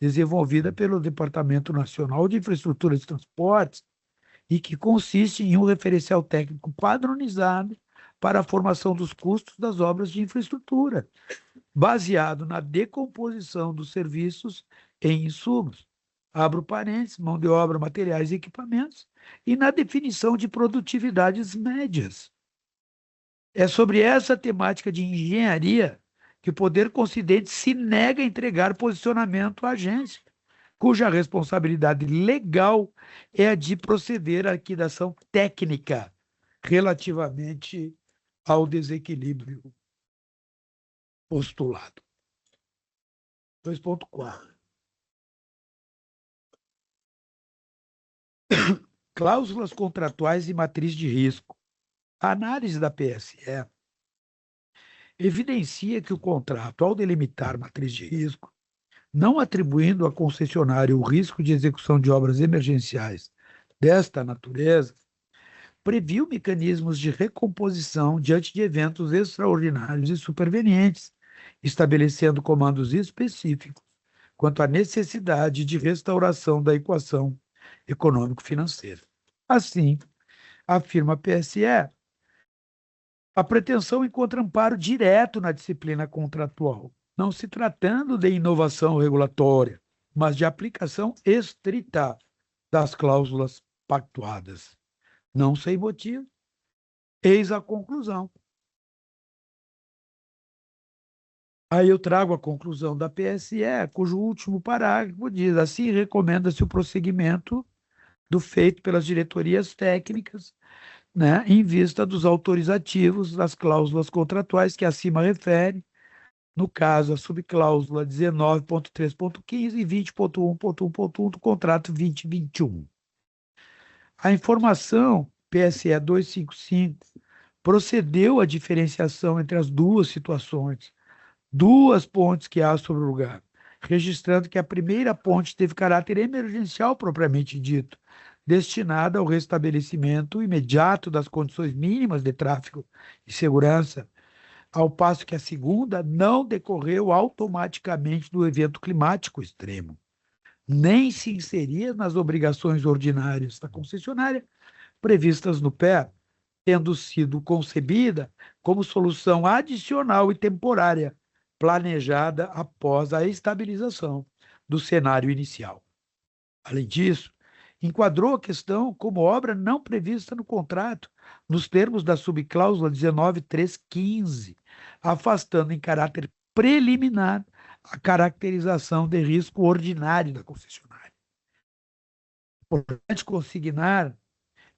desenvolvida pelo Departamento Nacional de Infraestrutura de Transportes e que consiste em um referencial técnico padronizado para a formação dos custos das obras de infraestrutura, baseado na decomposição dos serviços em insumos, abro parênteses, mão de obra, materiais e equipamentos, e na definição de produtividades médias. É sobre essa temática de engenharia que o poder concedente se nega a entregar posicionamento à agência, cuja responsabilidade legal é a de proceder à liquidação técnica relativamente ao desequilíbrio postulado. 2.4. Cláusulas contratuais e matriz de risco. A análise da PSE evidencia que o contrato, ao delimitar matriz de risco, não atribuindo à concessionária o risco de execução de obras emergenciais desta natureza, previu mecanismos de recomposição diante de eventos extraordinários e supervenientes, estabelecendo comandos específicos quanto à necessidade de restauração da equação econômico-financeira. Assim, afirma a PSE, a pretensão encontra amparo direto na disciplina contratual, não se tratando de inovação regulatória, mas de aplicação estrita das cláusulas pactuadas. Não sem motivo, eis a conclusão. Aí eu trago a conclusão da PSE, cujo último parágrafo diz: assim recomenda-se o prosseguimento do feito pelas diretorias técnicas, né, em vista dos autorizativos das cláusulas contratuais que acima refere, no caso, a subcláusula 19.3.15 e 20.1.1.1 do contrato 2021. A informação PSE 255 procedeu à diferenciação entre as duas situações, duas pontes que há sobre o lugar, registrando que a primeira ponte teve caráter emergencial propriamente dito, destinada ao restabelecimento imediato das condições mínimas de tráfego e segurança, ao passo que a segunda não decorreu automaticamente do evento climático extremo, nem se inseria nas obrigações ordinárias da concessionária previstas no PER, tendo sido concebida como solução adicional e temporária, planejada após a estabilização do cenário inicial. Além disso, enquadrou a questão como obra não prevista no contrato, nos termos da subcláusula 19.3.15, afastando em caráter preliminar a caracterização de risco ordinário da concessionária. É importante consignar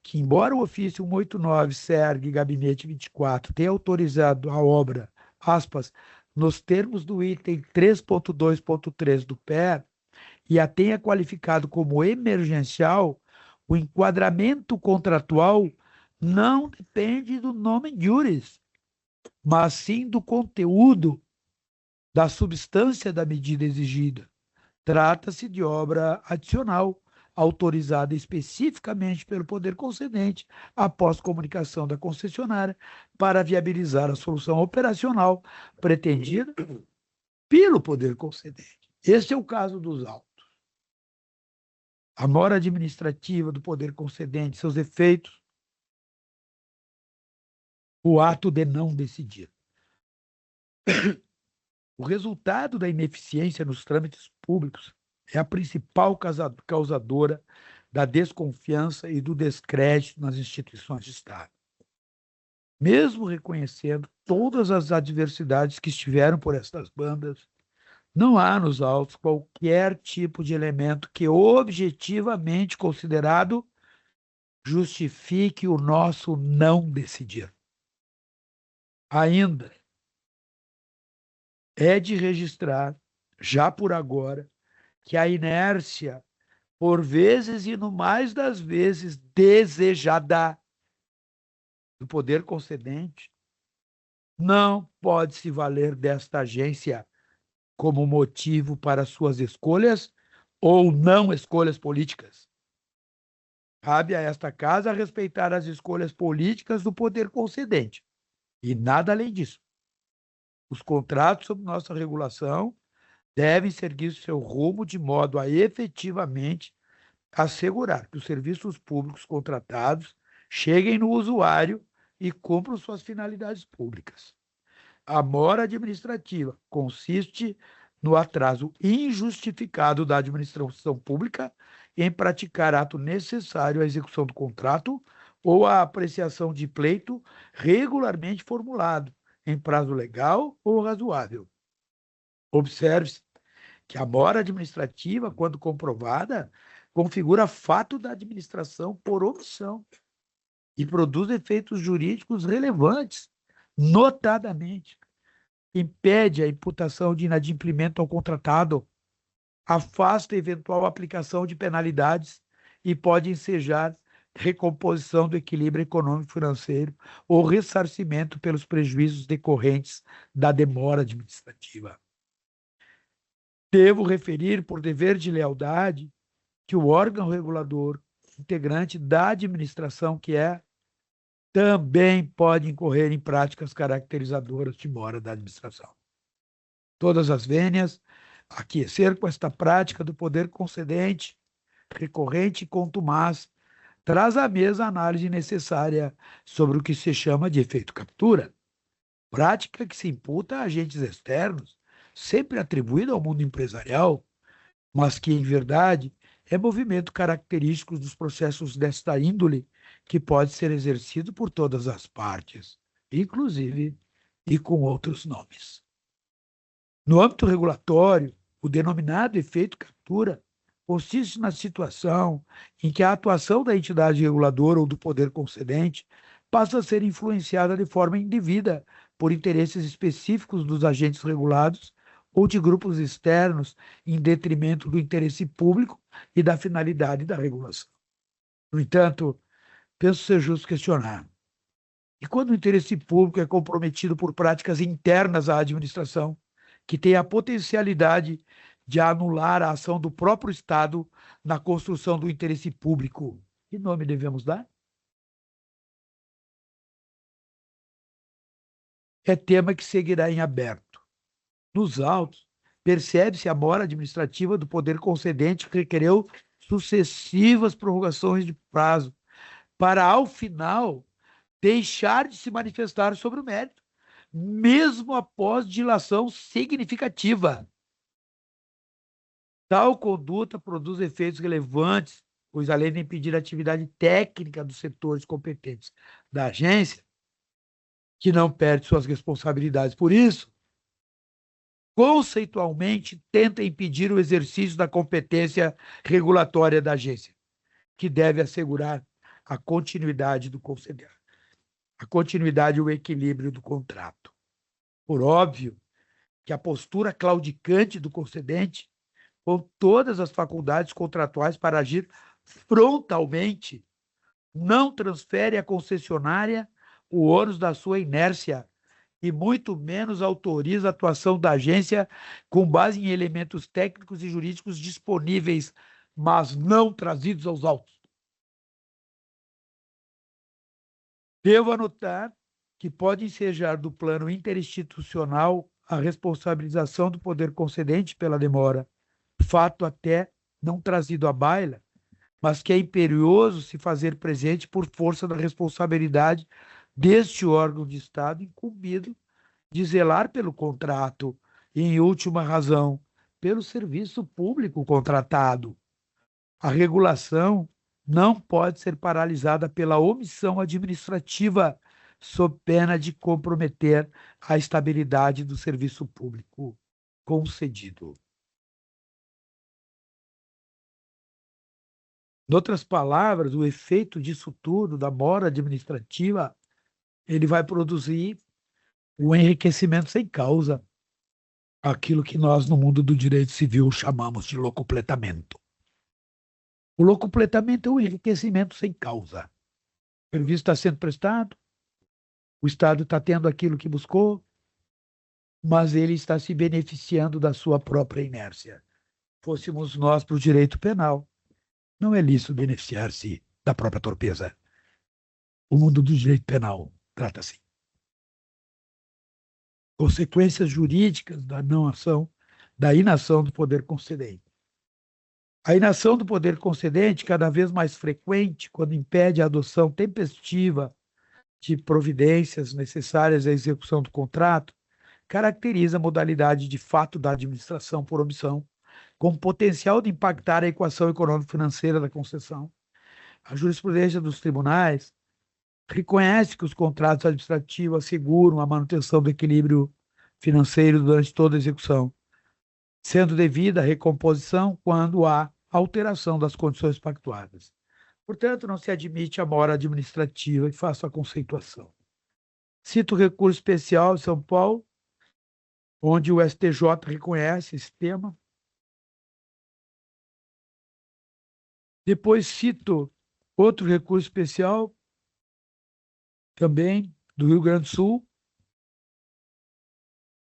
que, embora o ofício 189 SERG Gabinete 24 tenha autorizado a obra, aspas, nos termos do item 3.2.3 do PER, e a tenha qualificado como emergencial, o enquadramento contratual não depende do nome iuris, mas sim do conteúdo da substância da medida exigida. Trata-se de obra adicional, autorizada especificamente pelo poder concedente, após comunicação da concessionária, para viabilizar a solução operacional pretendida pelo poder concedente. Este é o caso dos autos. A mora administrativa do poder concedente, seus efeitos, o ato de não decidir. O resultado da ineficiência nos trâmites públicos é a principal causadora da desconfiança e do descrédito nas instituições de Estado. Mesmo reconhecendo todas as adversidades que estiveram por estas bandas, não há nos autos qualquer tipo de elemento que, objetivamente considerado, justifique o nosso não decidir. Ainda é de registrar, já por agora, que a inércia, por vezes e no mais das vezes desejada do poder concedente, não pode se valer desta agência como motivo para suas escolhas ou não escolhas políticas. Cabe a esta casa respeitar as escolhas políticas do poder concedente, e nada além disso. Os contratos sob nossa regulação devem seguir seu rumo de modo a efetivamente assegurar que os serviços públicos contratados cheguem no usuário e cumpram suas finalidades públicas. A mora administrativa consiste no atraso injustificado da administração pública em praticar ato necessário à execução do contrato ou à apreciação de pleito regularmente formulado, em prazo legal ou razoável. Observe-se que a mora administrativa, quando comprovada, configura fato da administração por omissão e produz efeitos jurídicos relevantes, notadamente impede a imputação de inadimplemento ao contratado, afasta eventual aplicação de penalidades e pode ensejar recomposição do equilíbrio econômico-financeiro ou ressarcimento pelos prejuízos decorrentes da demora administrativa. Devo referir, por dever de lealdade, que o órgão regulador, integrante da administração que é, também pode incorrer em práticas caracterizadoras de mora da administração. Todas as vênias aquecer com esta prática do poder concedente, recorrente e contumaz, traz à mesa a análise necessária sobre o que se chama de efeito captura, prática que se imputa a agentes externos, sempre atribuída ao mundo empresarial, mas que, em verdade, é movimento característico dos processos desta índole que pode ser exercido por todas as partes, inclusive e com outros nomes. No âmbito regulatório, o denominado efeito captura consiste na situação em que a atuação da entidade reguladora ou do poder concedente passa a ser influenciada de forma indevida por interesses específicos dos agentes regulados ou de grupos externos em detrimento do interesse público e da finalidade da regulação. No entanto, penso ser justo questionar: e quando o interesse público é comprometido por práticas internas à administração, que tem a potencialidade de anular a ação do próprio Estado na construção do interesse público, que nome devemos dar? É tema que seguirá em aberto. Nos autos, percebe-se a mora administrativa do poder concedente que requereu sucessivas prorrogações de prazo para, ao final, deixar de se manifestar sobre o mérito, mesmo após dilação significativa. Tal conduta produz efeitos relevantes, pois, além de impedir a atividade técnica dos setores competentes da agência, que não perde suas responsabilidades por isso, conceitualmente tenta impedir o exercício da competência regulatória da agência, que deve assegurar a continuidade do concedente, a continuidade e o equilíbrio do contrato. Por óbvio que a postura claudicante do concedente, com todas as faculdades contratuais para agir frontalmente, não transfere à concessionária o ônus da sua inércia e muito menos autoriza a atuação da agência com base em elementos técnicos e jurídicos disponíveis, mas não trazidos aos autos. Devo anotar que pode ensejar do plano interinstitucional a responsabilização do poder concedente pela demora, fato até não trazido à baila, mas que é imperioso se fazer presente por força da responsabilidade deste órgão de Estado incumbido de zelar pelo contrato e, em última razão, pelo serviço público contratado. A regulação não pode ser paralisada pela omissão administrativa, sob pena de comprometer a estabilidade do serviço público concedido. Em outras palavras, o efeito disso tudo, da mora administrativa, ele vai produzir o enriquecimento sem causa, aquilo que nós, no mundo do direito civil, chamamos de locupletamento. O locupletamento é o enriquecimento sem causa. O serviço está sendo prestado, o Estado está tendo aquilo que buscou, mas ele está se beneficiando da sua própria inércia. Fôssemos nós para o direito penal, não é lícito beneficiar-se da própria torpeza. O mundo do direito penal trata assim. Consequências jurídicas da não ação, da inação do poder concedente. A inação do poder concedente, cada vez mais frequente, quando impede a adoção tempestiva de providências necessárias à execução do contrato, caracteriza a modalidade de fato da administração por omissão, com potencial de impactar a equação econômico-financeira da concessão. A jurisprudência dos tribunais reconhece que os contratos administrativos asseguram a manutenção do equilíbrio financeiro durante toda a execução, sendo devida a recomposição quando há alteração das condições pactuadas. Portanto, não se admite a mora administrativa e faço a conceituação. Cito o recurso especial de São Paulo, onde o STJ reconhece esse tema. Depois cito outro recurso especial, também do Rio Grande do Sul,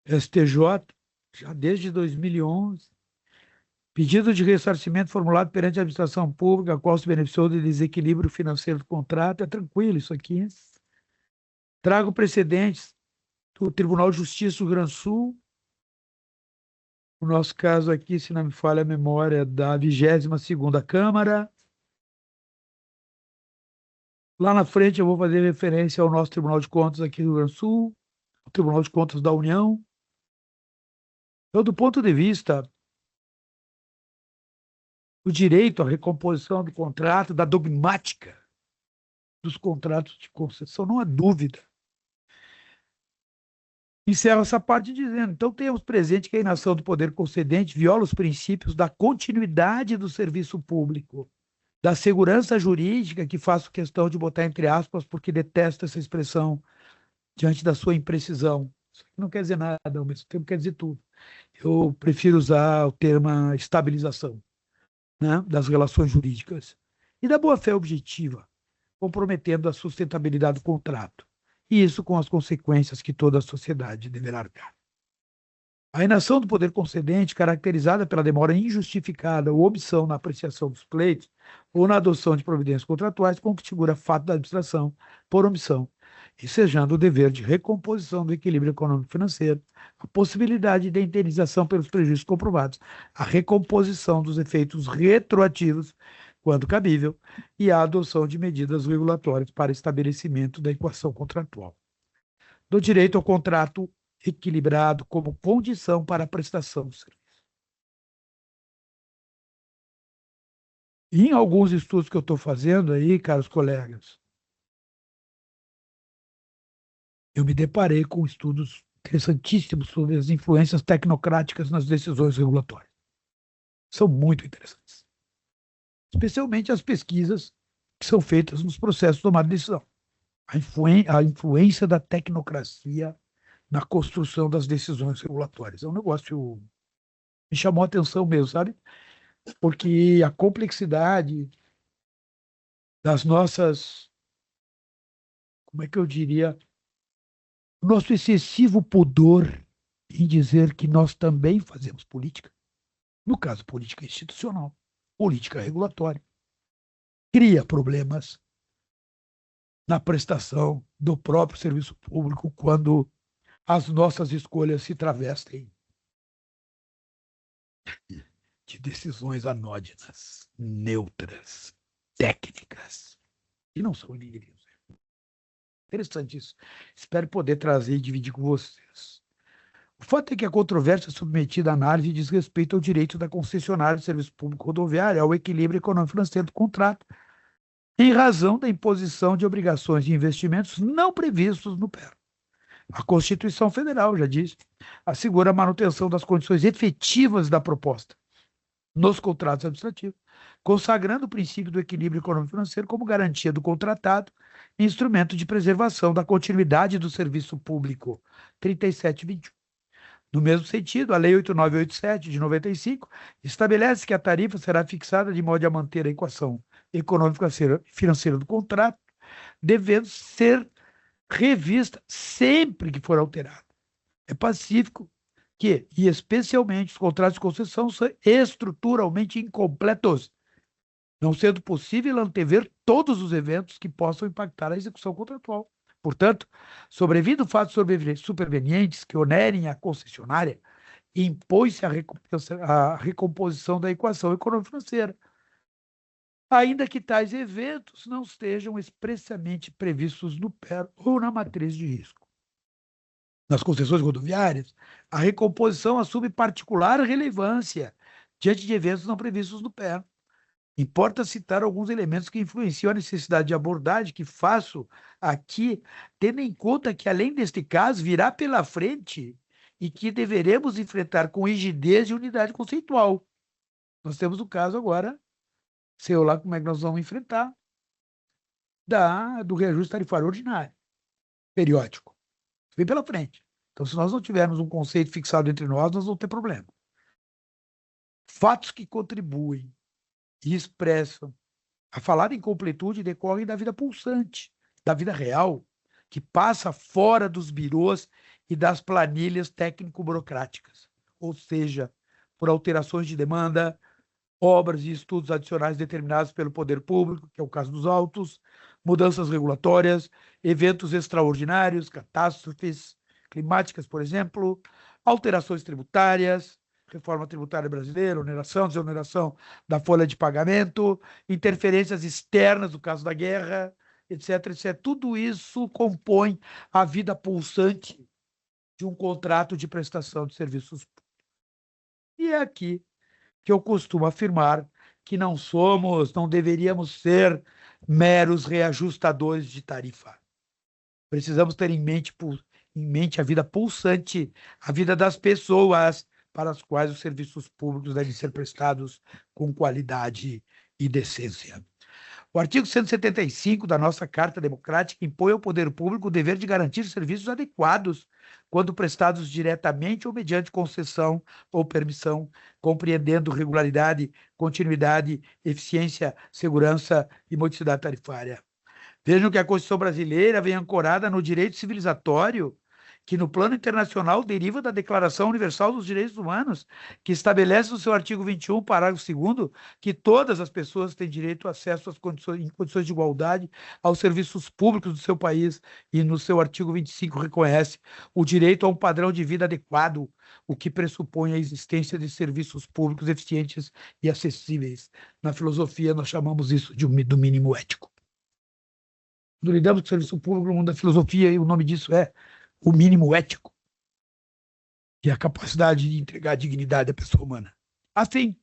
STJ, já desde 2011, pedido de ressarcimento formulado perante a administração pública, a qual se beneficiou do desequilíbrio financeiro do contrato. É tranquilo isso aqui. Trago precedentes do Tribunal de Justiça do Rio Grande do Sul. O nosso caso aqui, se não me falha a memória, da 22ª Câmara. Lá na frente eu vou fazer referência ao nosso Tribunal de Contas aqui do Rio Grande do Sul, o Tribunal de Contas da União. Então, do ponto de vista do direito à recomposição do contrato, da dogmática dos contratos de concessão, não há dúvida. Encerro essa parte dizendo, então temos presente que a inação do poder concedente viola os princípios da continuidade do serviço público, da segurança jurídica, que faço questão de botar entre aspas, porque detesto essa expressão diante da sua imprecisão. Isso não quer dizer nada, ao mesmo tempo quer dizer tudo. Eu prefiro usar o termo estabilização, né, das relações jurídicas e da boa-fé objetiva, comprometendo a sustentabilidade do contrato. E isso com as consequências que toda a sociedade deverá arcar. A inação do poder concedente, caracterizada pela demora injustificada ou omissão na apreciação dos pleitos ou na adoção de providências contratuais, configura fato da administração por omissão, ensejando o dever de recomposição do equilíbrio econômico-financeiro, a possibilidade de indenização pelos prejuízos comprovados, a recomposição dos efeitos retroativos, quando cabível, e a adoção de medidas regulatórias para estabelecimento da equação contratual. Do direito ao contrato equilibrado como condição para a prestação do serviço. E em alguns estudos que eu estou fazendo aí, caros colegas, eu me deparei com estudos interessantíssimo sobre as influências tecnocráticas nas decisões regulatórias. São muito interessantes. Especialmente as pesquisas que são feitas nos processos de tomada de decisão. A influência da tecnocracia na construção das decisões regulatórias. É um negócio que me chamou a atenção mesmo, sabe? Porque a complexidade das nossas, como é que eu diria, o nosso excessivo pudor em dizer que nós também fazemos política, no caso, política institucional, política regulatória, cria problemas na prestação do próprio serviço público quando as nossas escolhas se travestem de decisões anódinas, neutras, técnicas, que não são inimigas. Interessante isso. Espero poder trazer e dividir com vocês. O fato é que a controvérsia submetida à análise diz respeito ao direito da concessionária de serviço público rodoviário ao equilíbrio econômico-financeiro do contrato, em razão da imposição de obrigações de investimentos não previstos no PER. A Constituição Federal, já disse, assegura a manutenção das condições efetivas da proposta nos contratos administrativos, consagrando o princípio do equilíbrio econômico-financeiro como garantia do contratado e instrumento de preservação da continuidade do serviço público. 3721. No mesmo sentido, a Lei 8987, de 95, estabelece que a tarifa será fixada de modo a manter a equação econômico-financeira do contrato, devendo ser revista sempre que for alterada. É pacífico que, e especialmente, os contratos de concessão são estruturalmente incompletos, não sendo possível antever todos os eventos que possam impactar a execução contratual. Portanto, sobrevindo fatos supervenientes que onerem a concessionária, impõe-se a recomposição da equação econômico-financeira, ainda que tais eventos não estejam expressamente previstos no PER ou na matriz de risco. Nas concessões rodoviárias, a recomposição assume particular relevância diante de eventos não previstos no PER. Importa citar alguns elementos que influenciam a necessidade de abordagem que faço aqui, tendo em conta que, além deste caso, virá pela frente e que deveremos enfrentar com rigidez e unidade conceitual. Nós temos o caso agora, sei lá como é que nós vamos enfrentar, do reajuste tarifário ordinário, periódico. Vem pela frente. Então, se nós não tivermos um conceito fixado entre nós vamos ter problema. Fatos que contribuem e expressam a falada incompletude decorrem da vida pulsante, da vida real, que passa fora dos birôs e das planilhas técnico-burocráticas, ou seja, por alterações de demanda, obras e estudos adicionais determinados pelo poder público, que é o caso dos autos, mudanças regulatórias, eventos extraordinários, catástrofes climáticas, por exemplo, alterações tributárias, reforma tributária brasileira, oneração, desoneração da folha de pagamento, interferências externas, no caso da guerra, etc, etc. Tudo isso compõe a vida pulsante de um contrato de prestação de serviços públicos. E é aqui que eu costumo afirmar que não deveríamos ser meros reajustadores de tarifa. Precisamos ter em mente a vida pulsante, a vida das pessoas para as quais os serviços públicos devem ser prestados com qualidade e decência. O artigo 175 da nossa Carta Democrática impõe ao poder público o dever de garantir serviços adequados quando prestados diretamente ou mediante concessão ou permissão, compreendendo regularidade, continuidade, eficiência, segurança e modicidade tarifária. Vejam que a Constituição brasileira vem ancorada no direito civilizatório, que no plano internacional deriva da Declaração Universal dos Direitos Humanos, que estabelece no seu artigo 21, parágrafo 2º, que todas as pessoas têm direito ao acesso em condições de igualdade aos serviços públicos do seu país, e no seu artigo 25 reconhece o direito a um padrão de vida adequado, o que pressupõe a existência de serviços públicos eficientes e acessíveis. Na filosofia, nós chamamos isso do mínimo ético. Quando lidamos com o serviço público no mundo da filosofia, e o nome disso é o mínimo ético, que é a capacidade de entregar a dignidade à pessoa humana. Assim,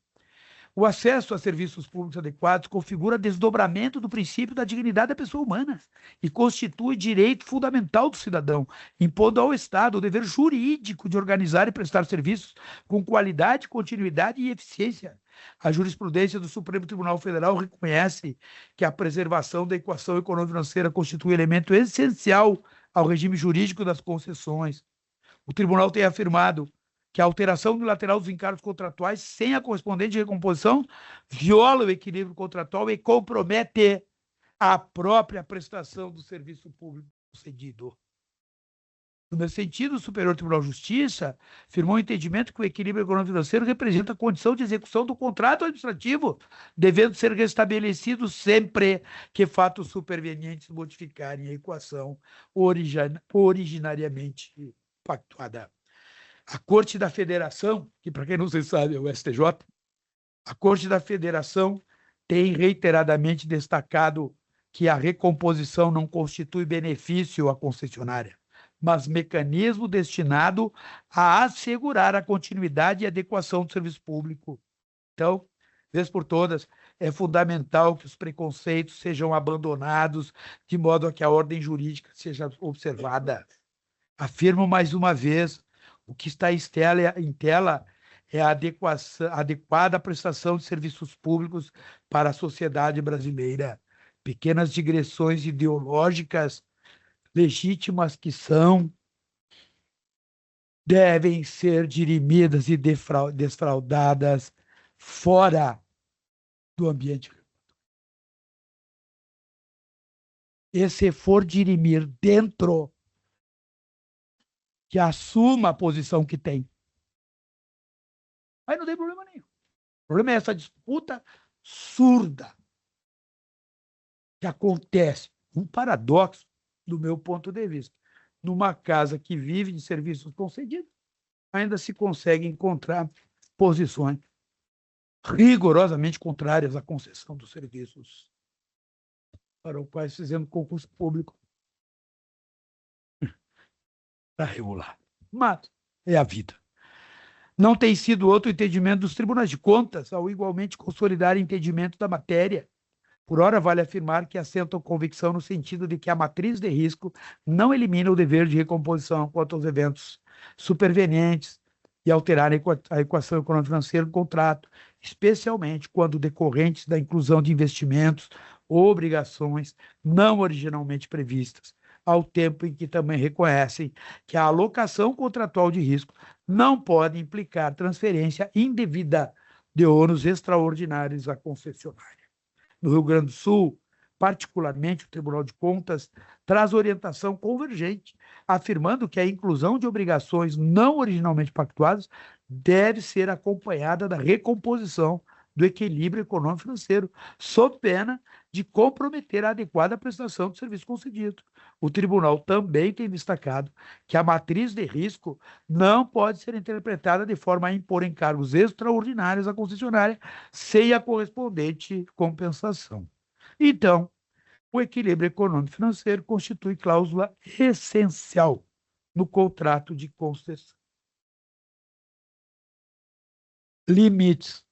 O acesso a serviços públicos adequados configura desdobramento do princípio da dignidade da pessoa humana e constitui direito fundamental do cidadão, impondo ao Estado o dever jurídico de organizar e prestar serviços com qualidade, continuidade e eficiência. A jurisprudência do Supremo Tribunal Federal reconhece que a preservação da equação econômico-financeira constitui elemento essencial ao regime jurídico das concessões. O tribunal tem afirmado que a alteração unilateral dos encargos contratuais sem a correspondente recomposição viola o equilíbrio contratual e compromete a própria prestação do serviço público concedido. No mesmo sentido, o Superior Tribunal de Justiça firmou o entendimento que o equilíbrio econômico-financeiro representa a condição de execução do contrato administrativo, devendo ser restabelecido sempre que fatos supervenientes modificarem a equação originariamente pactuada. A Corte da Federação, que para quem não sabe é o STJ, a Corte da Federação tem reiteradamente destacado que a recomposição não constitui benefício à concessionária, mas mecanismo destinado a assegurar a continuidade e adequação do serviço público. Então, vez por todas, é fundamental que os preconceitos sejam abandonados, de modo a que a ordem jurídica seja observada. Afirmo mais uma vez, o que está em tela é a adequada prestação de serviços públicos para a sociedade brasileira. Pequenas digressões ideológicas, legítimas que são, devem ser dirimidas e desfraudadas fora do ambiente. E se for dirimir dentro, que assuma a posição que tem. Aí não tem problema nenhum. O problema é essa disputa surda que acontece. Um paradoxo, do meu ponto de vista. Numa casa que vive de serviços concedidos, ainda se consegue encontrar posições rigorosamente contrárias à concessão dos serviços para os quais fizemos concurso público para regular. Mas é a vida. Não tem sido outro entendimento dos tribunais de contas ao igualmente consolidar entendimento da matéria. Por ora, vale afirmar que assentam convicção no sentido de que a matriz de risco não elimina o dever de recomposição quanto aos eventos supervenientes e alterar a equação econômico-financeira do contrato, especialmente quando decorrentes da inclusão de investimentos ou obrigações não originalmente previstas, ao tempo em que também reconhecem que a alocação contratual de risco não pode implicar transferência indevida de ônus extraordinários à concessionária. No Rio Grande do Sul, particularmente o Tribunal de Contas, traz orientação convergente, afirmando que a inclusão de obrigações não originalmente pactuadas deve ser acompanhada da recomposição do equilíbrio econômico-financeiro, sob pena de comprometer a adequada prestação do serviço concedido. O tribunal também tem destacado que a matriz de risco não pode ser interpretada de forma a impor encargos extraordinários à concessionária sem a correspondente compensação. Então, o equilíbrio econômico-financeiro constitui cláusula essencial no contrato de concessão. Limites.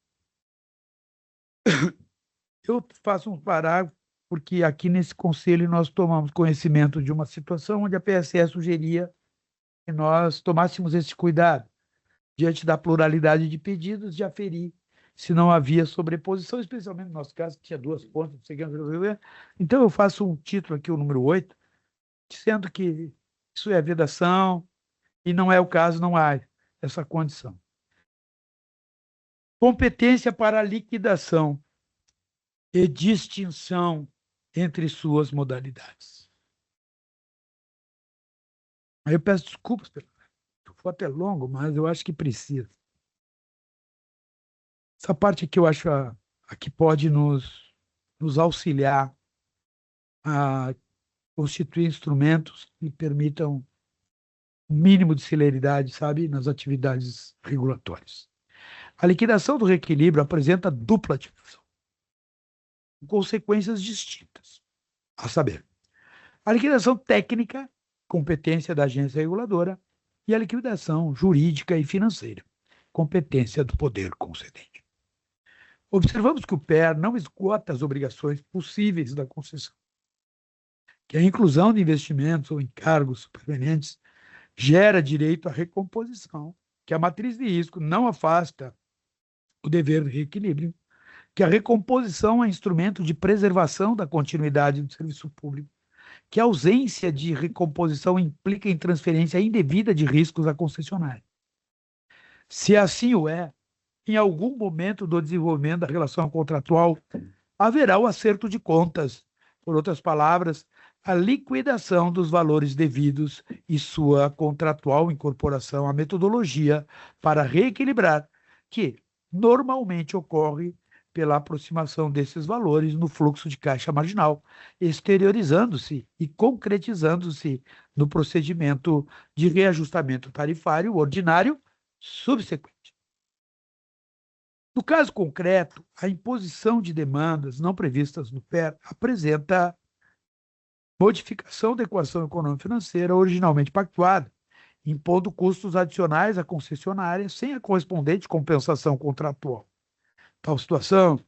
Eu faço um parágrafo, porque aqui nesse conselho nós tomamos conhecimento de uma situação onde a PSE sugeria que nós tomássemos esse cuidado, diante da pluralidade de pedidos, de aferir se não havia sobreposição, especialmente no nosso caso, que tinha duas pontas, não sei o que resolver. Então eu faço um título aqui, o número 8, dizendo que isso é vedação e não é o caso, não há essa condição. Competência para liquidação e distinção entre suas modalidades. Aí eu peço desculpas, o foto é longo, mas eu acho que precisa. Essa parte aqui eu acho a que pode nos auxiliar a constituir instrumentos que permitam um mínimo de celeridade, sabe, nas atividades regulatórias. A liquidação do reequilíbrio apresenta dupla dimensão, com consequências distintas. A saber, a liquidação técnica, competência da agência reguladora, e a liquidação jurídica e financeira, competência do poder concedente. Observamos que o PER não esgota as obrigações possíveis da concessão, que a inclusão de investimentos ou encargos supervenientes gera direito à recomposição, que a matriz de risco não afasta o dever de reequilíbrio, que a recomposição é instrumento de preservação da continuidade do serviço público, que a ausência de recomposição implica em transferência indevida de riscos à concessionária. Se assim o é, em algum momento do desenvolvimento da relação contratual, haverá o acerto de contas, por outras palavras, a liquidação dos valores devidos e sua contratual incorporação à metodologia para reequilibrar, que normalmente ocorre pela aproximação desses valores no fluxo de caixa marginal, exteriorizando-se e concretizando-se no procedimento de reajustamento tarifário ordinário subsequente. No caso concreto, a imposição de demandas não previstas no PER apresenta modificação da equação econômico-financeira originalmente pactuada, impondo custos adicionais à concessionária sem a correspondente compensação contratual. Tal situação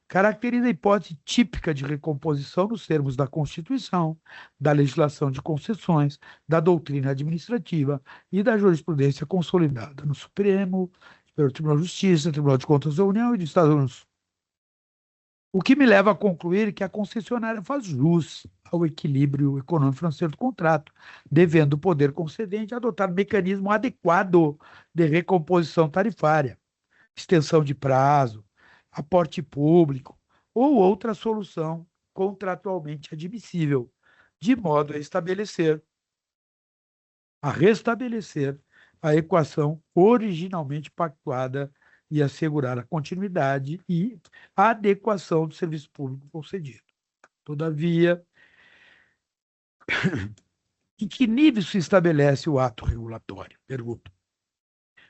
caracteriza a hipótese típica de recomposição nos termos da Constituição, da legislação de concessões, da doutrina administrativa e da jurisprudência consolidada no Supremo, pelo Tribunal de Justiça, Tribunal de Contas da União e dos Estados Unidos. O que me leva a concluir que a concessionária faz jus ao equilíbrio econômico-financeiro do contrato, devendo o poder concedente adotar mecanismo adequado de recomposição tarifária, extensão de prazo, aporte público ou outra solução contratualmente admissível, de modo a restabelecer a equação originalmente pactuada e assegurar a continuidade e a adequação do serviço público concedido. Todavia, em que nível se estabelece o ato regulatório? Pergunto.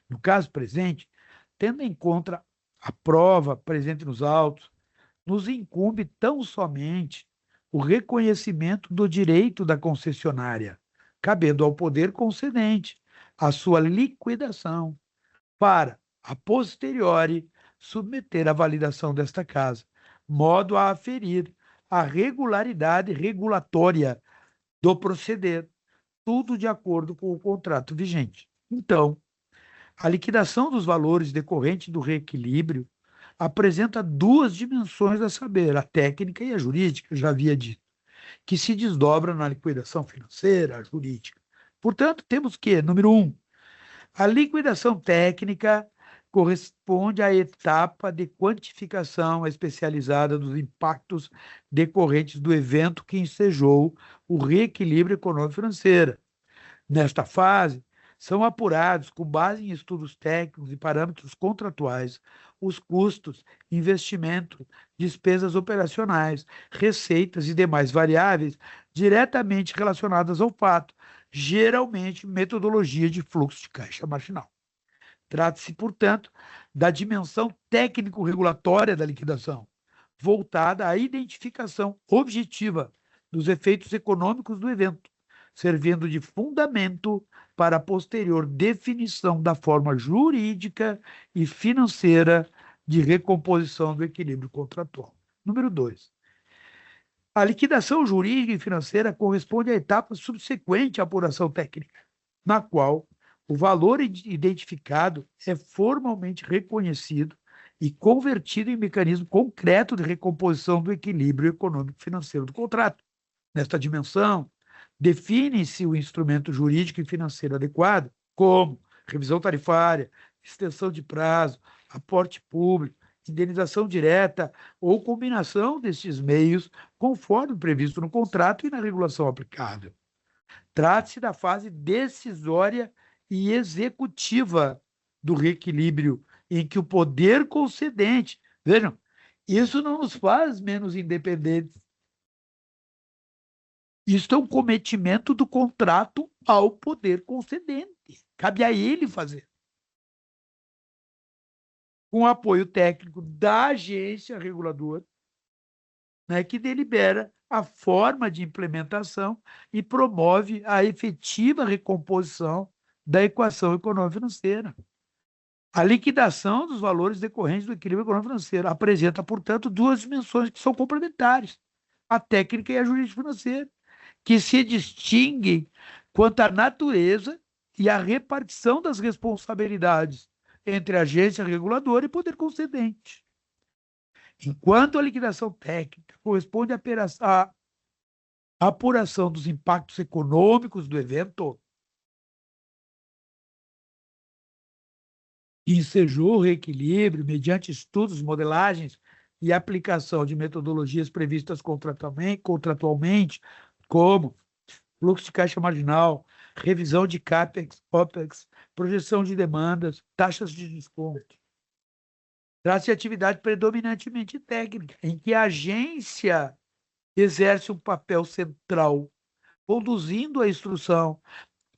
No caso presente, tendo em conta a prova presente nos autos, nos incumbe tão somente o reconhecimento do direito da concessionária, cabendo ao poder concedente a sua liquidação, para, a posteriori, submeter à validação desta casa, modo a aferir a regularidade regulatória do proceder, tudo de acordo com o contrato vigente. Então, a liquidação dos valores decorrente do reequilíbrio apresenta duas dimensões a saber, a técnica e a jurídica, já havia dito, que se desdobram na liquidação financeira, a jurídica. Portanto, temos que, número 1, a liquidação técnica corresponde à etapa de quantificação especializada dos impactos decorrentes do evento que ensejou o reequilíbrio econômico-financeiro. Nesta fase, são apurados, com base em estudos técnicos e parâmetros contratuais, os custos, investimentos, despesas operacionais, receitas e demais variáveis diretamente relacionadas ao fato, geralmente metodologia de fluxo de caixa marginal. Trata-se, portanto, da dimensão técnico-regulatória da liquidação, voltada à identificação objetiva dos efeitos econômicos do evento, servindo de fundamento para a posterior definição da forma jurídica e financeira de recomposição do equilíbrio contratual. Número 2. A liquidação jurídica e financeira corresponde à etapa subsequente à apuração técnica, na qual o valor identificado é formalmente reconhecido e convertido em mecanismo concreto de recomposição do equilíbrio econômico-financeiro do contrato. Nesta dimensão, define-se o instrumento jurídico e financeiro adequado, como revisão tarifária, extensão de prazo, aporte público, indenização direta ou combinação destes meios, conforme previsto no contrato e na regulação aplicável. Trata-se da fase decisória e executiva do reequilíbrio, em que o poder concedente, vejam, isso não nos faz menos independentes. Isso é um cometimento do contrato ao poder concedente. Cabe a ele fazer. Com apoio técnico da agência reguladora, né, que delibera a forma de implementação e promove a efetiva recomposição da equação econômico-financeira. A liquidação dos valores decorrentes do equilíbrio econômico-financeiro apresenta, portanto, duas dimensões que são complementares, a técnica e a jurídico-financeira, que se distinguem quanto à natureza e à repartição das responsabilidades entre agência reguladora e poder concedente. Enquanto a liquidação técnica corresponde à apuração dos impactos econômicos do evento, que ensejou o reequilíbrio mediante estudos, modelagens e aplicação de metodologias previstas contratualmente, como fluxo de caixa marginal, revisão de CAPEX, OPEX, projeção de demandas, taxas de desconto. Trata-se de atividade predominantemente técnica, em que a agência exerce um papel central, conduzindo a instrução,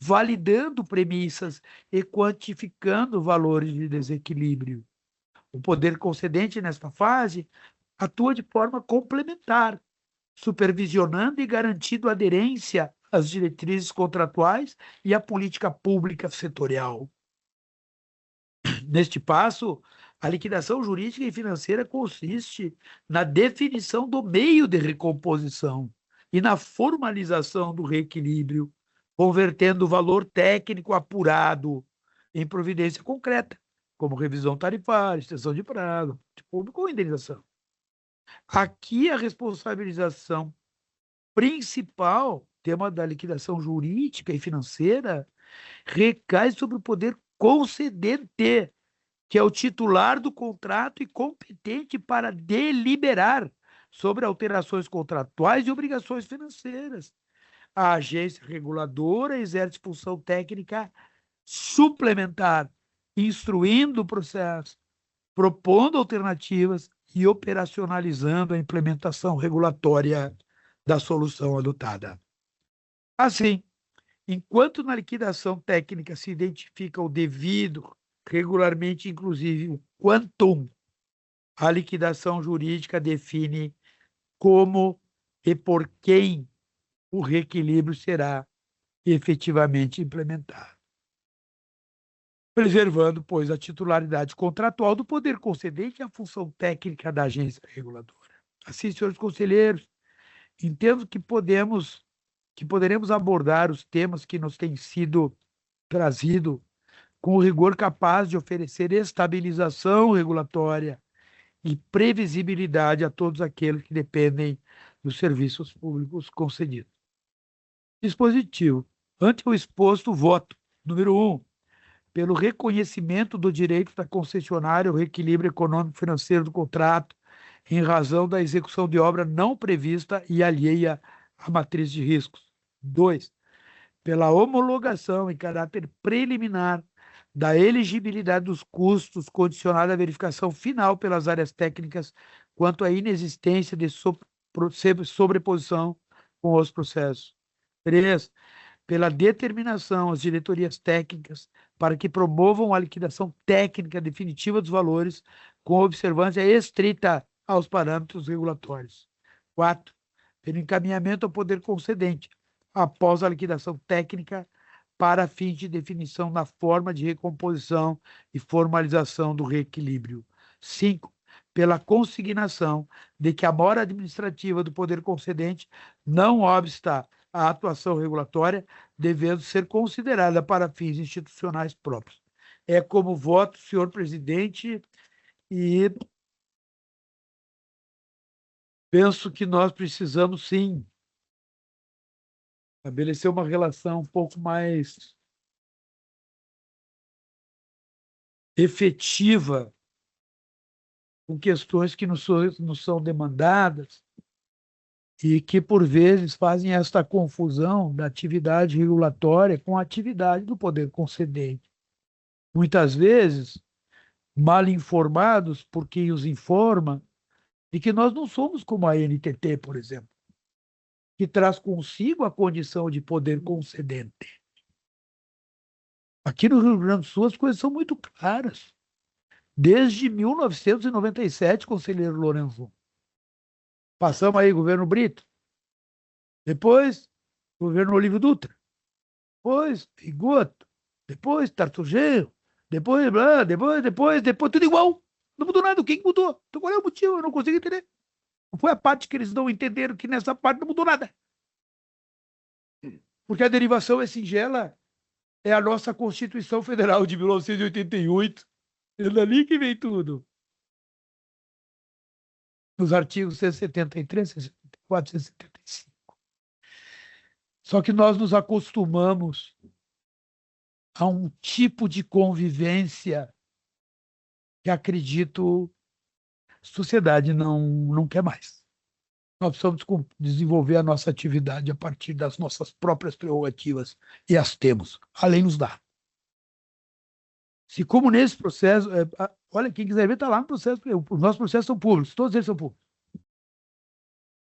validando premissas e quantificando valores de desequilíbrio. O poder concedente, nesta fase, atua de forma complementar, supervisionando e garantindo aderência às diretrizes contratuais e à política pública setorial. Neste passo, a liquidação jurídica e financeira consiste na definição do meio de recomposição e na formalização do reequilíbrio, convertendo o valor técnico apurado em providência concreta, como revisão tarifária, extensão de prazo, de público ou indenização. Aqui a responsabilização principal, tema da liquidação jurídica e financeira, recai sobre o poder concedente, que é o titular do contrato e competente para deliberar sobre alterações contratuais e obrigações financeiras. A agência reguladora exerce função técnica suplementar, instruindo o processo, propondo alternativas e operacionalizando a implementação regulatória da solução adotada. Assim, enquanto na liquidação técnica se identifica o devido, regularmente inclusive o quantum, a liquidação jurídica define como e por quem o reequilíbrio será efetivamente implementado, preservando, pois, a titularidade contratual do poder concedente e a função técnica da agência reguladora. Assim, senhores conselheiros, entendo que poderemos abordar os temas que nos têm sido trazidos com o rigor capaz de oferecer estabilização regulatória e previsibilidade a todos aqueles que dependem dos serviços públicos concedidos. Dispositivo. Ante o exposto, voto. Número 1. Pelo reconhecimento do direito da concessionária ao reequilíbrio econômico-financeiro do contrato, em razão da execução de obra não prevista e alheia à matriz de riscos. 2. Pela homologação em caráter preliminar da elegibilidade dos custos condicionada à verificação final pelas áreas técnicas quanto à inexistência de sobreposição com os processos. 3. Pela determinação às diretorias técnicas para que promovam a liquidação técnica definitiva dos valores com observância estrita aos parâmetros regulatórios. 4. Pelo encaminhamento ao poder concedente, após a liquidação técnica, para fins de definição da forma de recomposição e formalização do reequilíbrio. 5. Pela consignação de que a mora administrativa do poder concedente não obsta à atuação regulatória, devendo ser considerada para fins institucionais próprios. É como voto, senhor presidente, e penso que nós precisamos, sim, estabelecer uma relação um pouco mais efetiva com questões que nos são demandadas e que, por vezes, fazem esta confusão da atividade regulatória com a atividade do poder concedente. Muitas vezes, mal informados por quem os informa, de que nós não somos como a NTT, por exemplo, que traz consigo a condição de poder concedente. Aqui no Rio Grande do Sul as coisas são muito claras. Desde 1997, conselheiro Lorenzo. Passamos aí governo Brito, depois governo Olívio Dutra, depois Rigoto, depois Tarto Genro, depois, tudo igual. Não mudou nada. O que mudou? Então, qual é o motivo? Eu não consigo entender. Foi a parte que eles não entenderam, que nessa parte não mudou nada. Porque a derivação é singela, é a nossa Constituição Federal de 1988. É dali que vem tudo. Nos artigos 173, 174, 175. Só que nós nos acostumamos a um tipo de convivência que, acredito, a sociedade não quer mais. Nós precisamos desenvolver a nossa atividade a partir das nossas próprias prerrogativas, e as temos. A lei nos dá. Se como nesse processo, olha, quem quiser ver está lá no processo, os nossos processos são públicos, todos eles são públicos.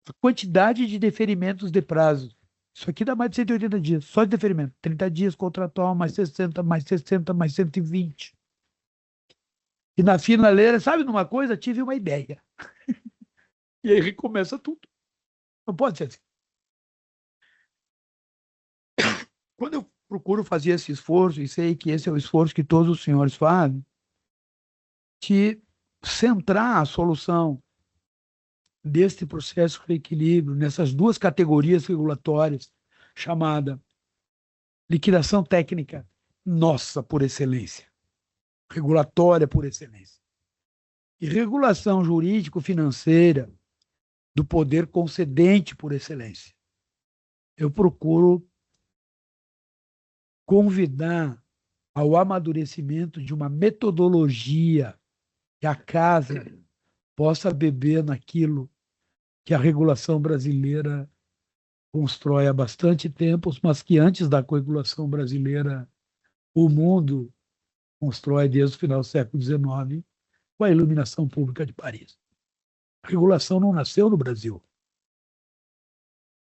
A quantidade de deferimentos de prazo, isso aqui dá mais de 180 dias, só de deferimento. 30 dias contratual, mais 60, mais 60, mais 120. E na finaleira, sabe numa coisa? Tive uma ideia. E aí recomeça tudo. Não pode ser assim. Quando eu procuro fazer esse esforço, e sei que esse é o esforço que todos os senhores fazem, de centrar a solução deste processo de equilíbrio nessas duas categorias regulatórias, chamada liquidação técnica, nossa, por excelência, regulatória por excelência, e regulação jurídico-financeira do poder concedente por excelência. Eu procuro convidar ao amadurecimento de uma metodologia que a casa possa beber naquilo que a regulação brasileira constrói há bastante tempo, mas que antes da regulação brasileira o mundo constrói desde o final do século XIX, com a iluminação pública de Paris. A regulação não nasceu no Brasil.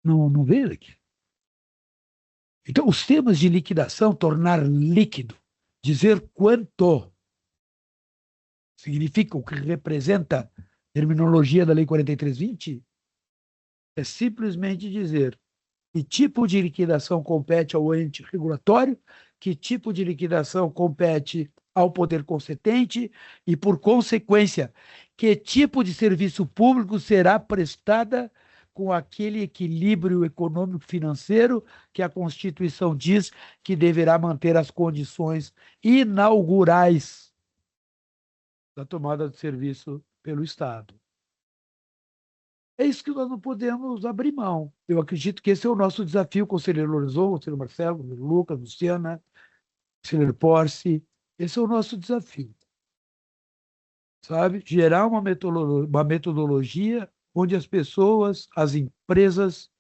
Não veio daqui. Então, os temas de liquidação, tornar líquido, dizer quanto, significa o que representa a terminologia da Lei 4320, é simplesmente dizer que tipo de liquidação compete ao ente regulatório, que tipo de liquidação compete ao poder concedente e, por consequência, que tipo de serviço público será prestada com aquele equilíbrio econômico-financeiro que a Constituição diz que deverá manter as condições inaugurais da tomada de serviço pelo Estado. É isso que nós não podemos abrir mão. Eu acredito que esse é o nosso desafio, conselheiro Lorenzo, conselheiro Marcelo, conselheiro Lucas, Luciana, conselheiro Porce. Esse é o nosso desafio. Sabe? Gerar uma metodologia onde as pessoas, as empresas,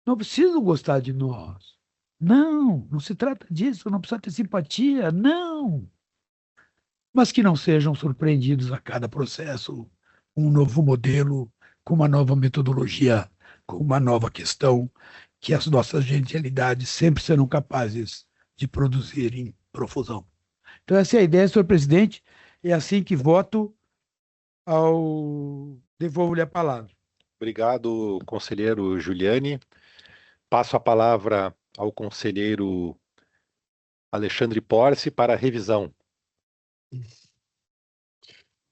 não precisam gostar de nós. Não se trata disso, não precisa ter simpatia, não. Mas que não sejam surpreendidos a cada processo, um novo modelo, com uma nova metodologia, com uma nova questão, que as nossas genialidades sempre serão capazes de produzir em profusão. Então, essa é a ideia, senhor presidente. É assim que voto. Devolvo-lhe a palavra. Obrigado, conselheiro Giuliani. Passo a palavra ao conselheiro Alexandre Porce para a revisão.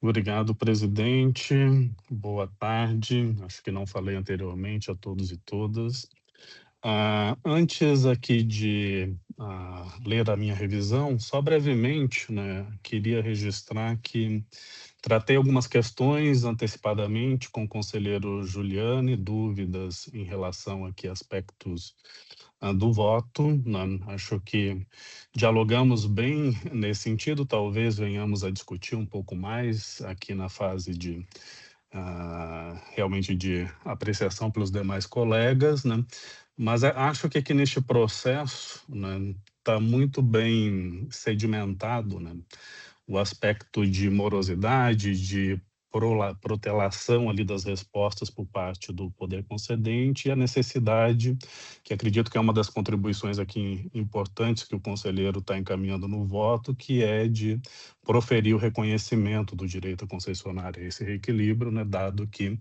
Obrigado, presidente. Boa tarde. Acho que não falei anteriormente a todos e todas. Antes aqui de ler a minha revisão, só brevemente, né, queria registrar que tratei algumas questões antecipadamente com o conselheiro Giuliani, dúvidas em relação aqui a aspectos do voto, né? Acho que dialogamos bem nesse sentido, talvez venhamos a discutir um pouco mais aqui na fase de realmente de apreciação pelos demais colegas, né? Mas acho que aqui neste processo, né, está muito bem sedimentado, né, o aspecto de morosidade, de protelação ali das respostas por parte do poder concedente e a necessidade, que acredito que é uma das contribuições aqui importantes que o conselheiro está encaminhando no voto, que é de proferir o reconhecimento do direito à concessionária, esse reequilíbrio, né, dado que,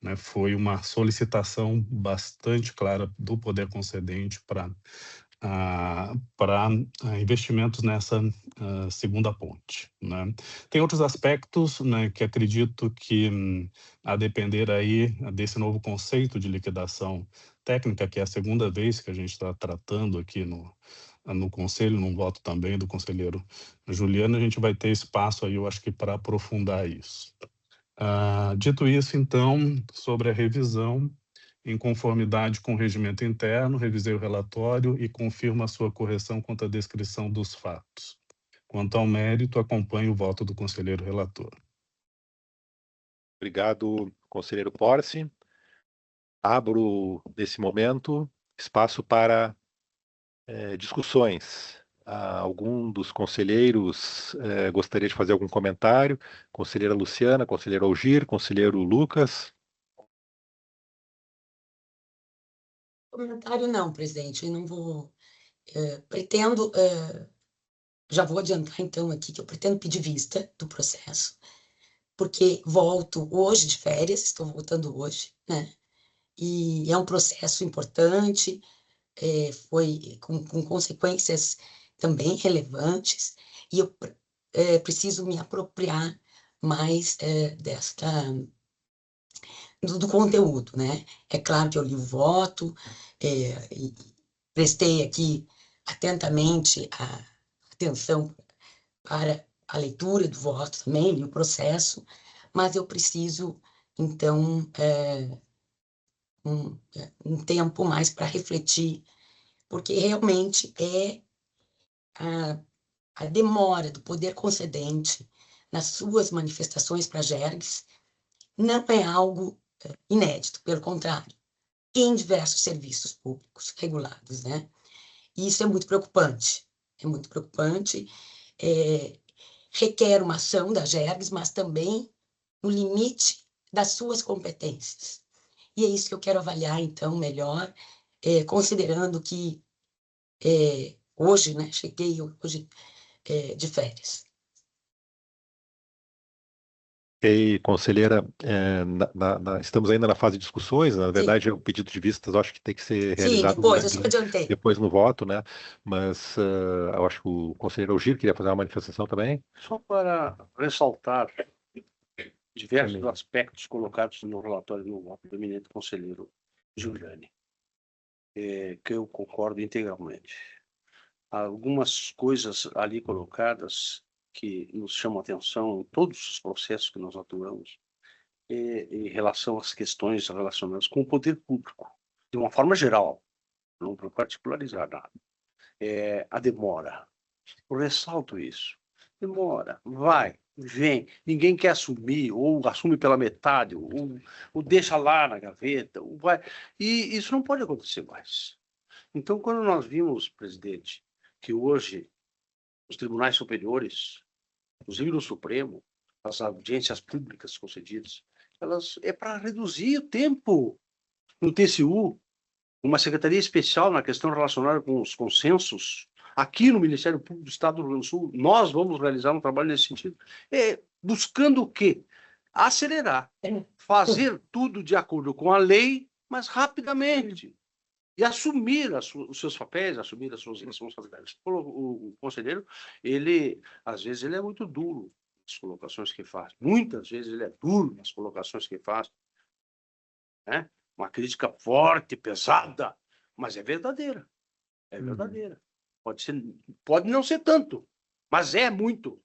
né, foi uma solicitação bastante clara do poder concedente para para investimentos nessa segunda ponte, né? Tem outros aspectos, né, que acredito que, a depender aí desse novo conceito de liquidação técnica, que é a segunda vez que a gente está tratando aqui no Conselho, num voto também do conselheiro Juliano, a gente vai ter espaço aí, eu acho que para aprofundar isso. Dito isso, então, sobre a revisão, em conformidade com o regimento interno, revisei o relatório e confirmo a sua correção quanto à descrição dos fatos. Quanto ao mérito, acompanho o voto do conselheiro relator. Obrigado, conselheiro Porce. Abro, nesse momento, espaço para discussões. Algum dos conselheiros gostaria de fazer algum comentário? Conselheira Luciana, conselheiro Algir, conselheiro Lucas. Comentário não, presidente, eu não vou... pretendo... já vou adiantar, então, aqui, que eu pretendo pedir vista do processo, porque volto hoje de férias, estou voltando hoje, né? E é um processo importante, foi com consequências também relevantes, e eu preciso me apropriar mais do conteúdo, né? É claro que eu li o voto, e prestei aqui atentamente a atenção para a leitura do voto também, li o processo, mas eu preciso, então, um tempo mais para refletir, porque realmente é a demora do poder concedente nas suas manifestações para Jergs não é algo inédito, pelo contrário, em diversos serviços públicos regulados, né? E isso é muito preocupante, requer uma ação da Jergs, mas também no limite das suas competências. E é isso que eu quero avaliar, então, melhor, considerando que hoje, né, cheguei hoje de férias. E, conselheira, estamos ainda na fase de discussões, na verdade, o pedido de vistas eu acho que tem que ser realizado depois, eu só adiantei. depois no voto, né? Mas eu acho que o conselheiro Algir queria fazer uma manifestação também. Só para ressaltar diversos aspectos colocados no relatório no voto do eminente conselheiro Giuliani, que eu concordo integralmente. Há algumas coisas ali colocadas que nos chamam a atenção em todos os processos que nós atuamos, em relação às questões relacionadas com o poder público, de uma forma geral, não para particularizar nada. A demora. Eu ressalto isso. Demora, vai, vem, ninguém quer assumir, ou assume pela metade, ou deixa lá na gaveta, ou vai. E isso não pode acontecer mais. Então, quando nós vimos, presidente, que hoje os tribunais superiores, inclusive no Supremo, as audiências públicas concedidas, elas é para reduzir o tempo. No TCU, uma secretaria especial na questão relacionada com os consensos, aqui no Ministério Público do Estado do Rio Grande do Sul, nós vamos realizar um trabalho nesse sentido, buscando o quê? Acelerar, fazer tudo de acordo com a lei, mas rapidamente, e assumir os seus papéis, assumir as suas responsabilidades. O conselheiro, às vezes, ele é muito duro nas colocações que faz. Muitas vezes ele é duro nas colocações que faz. Né? Uma crítica forte, pesada, mas é verdadeira. É verdadeira. Pode não ser tanto, mas é muito.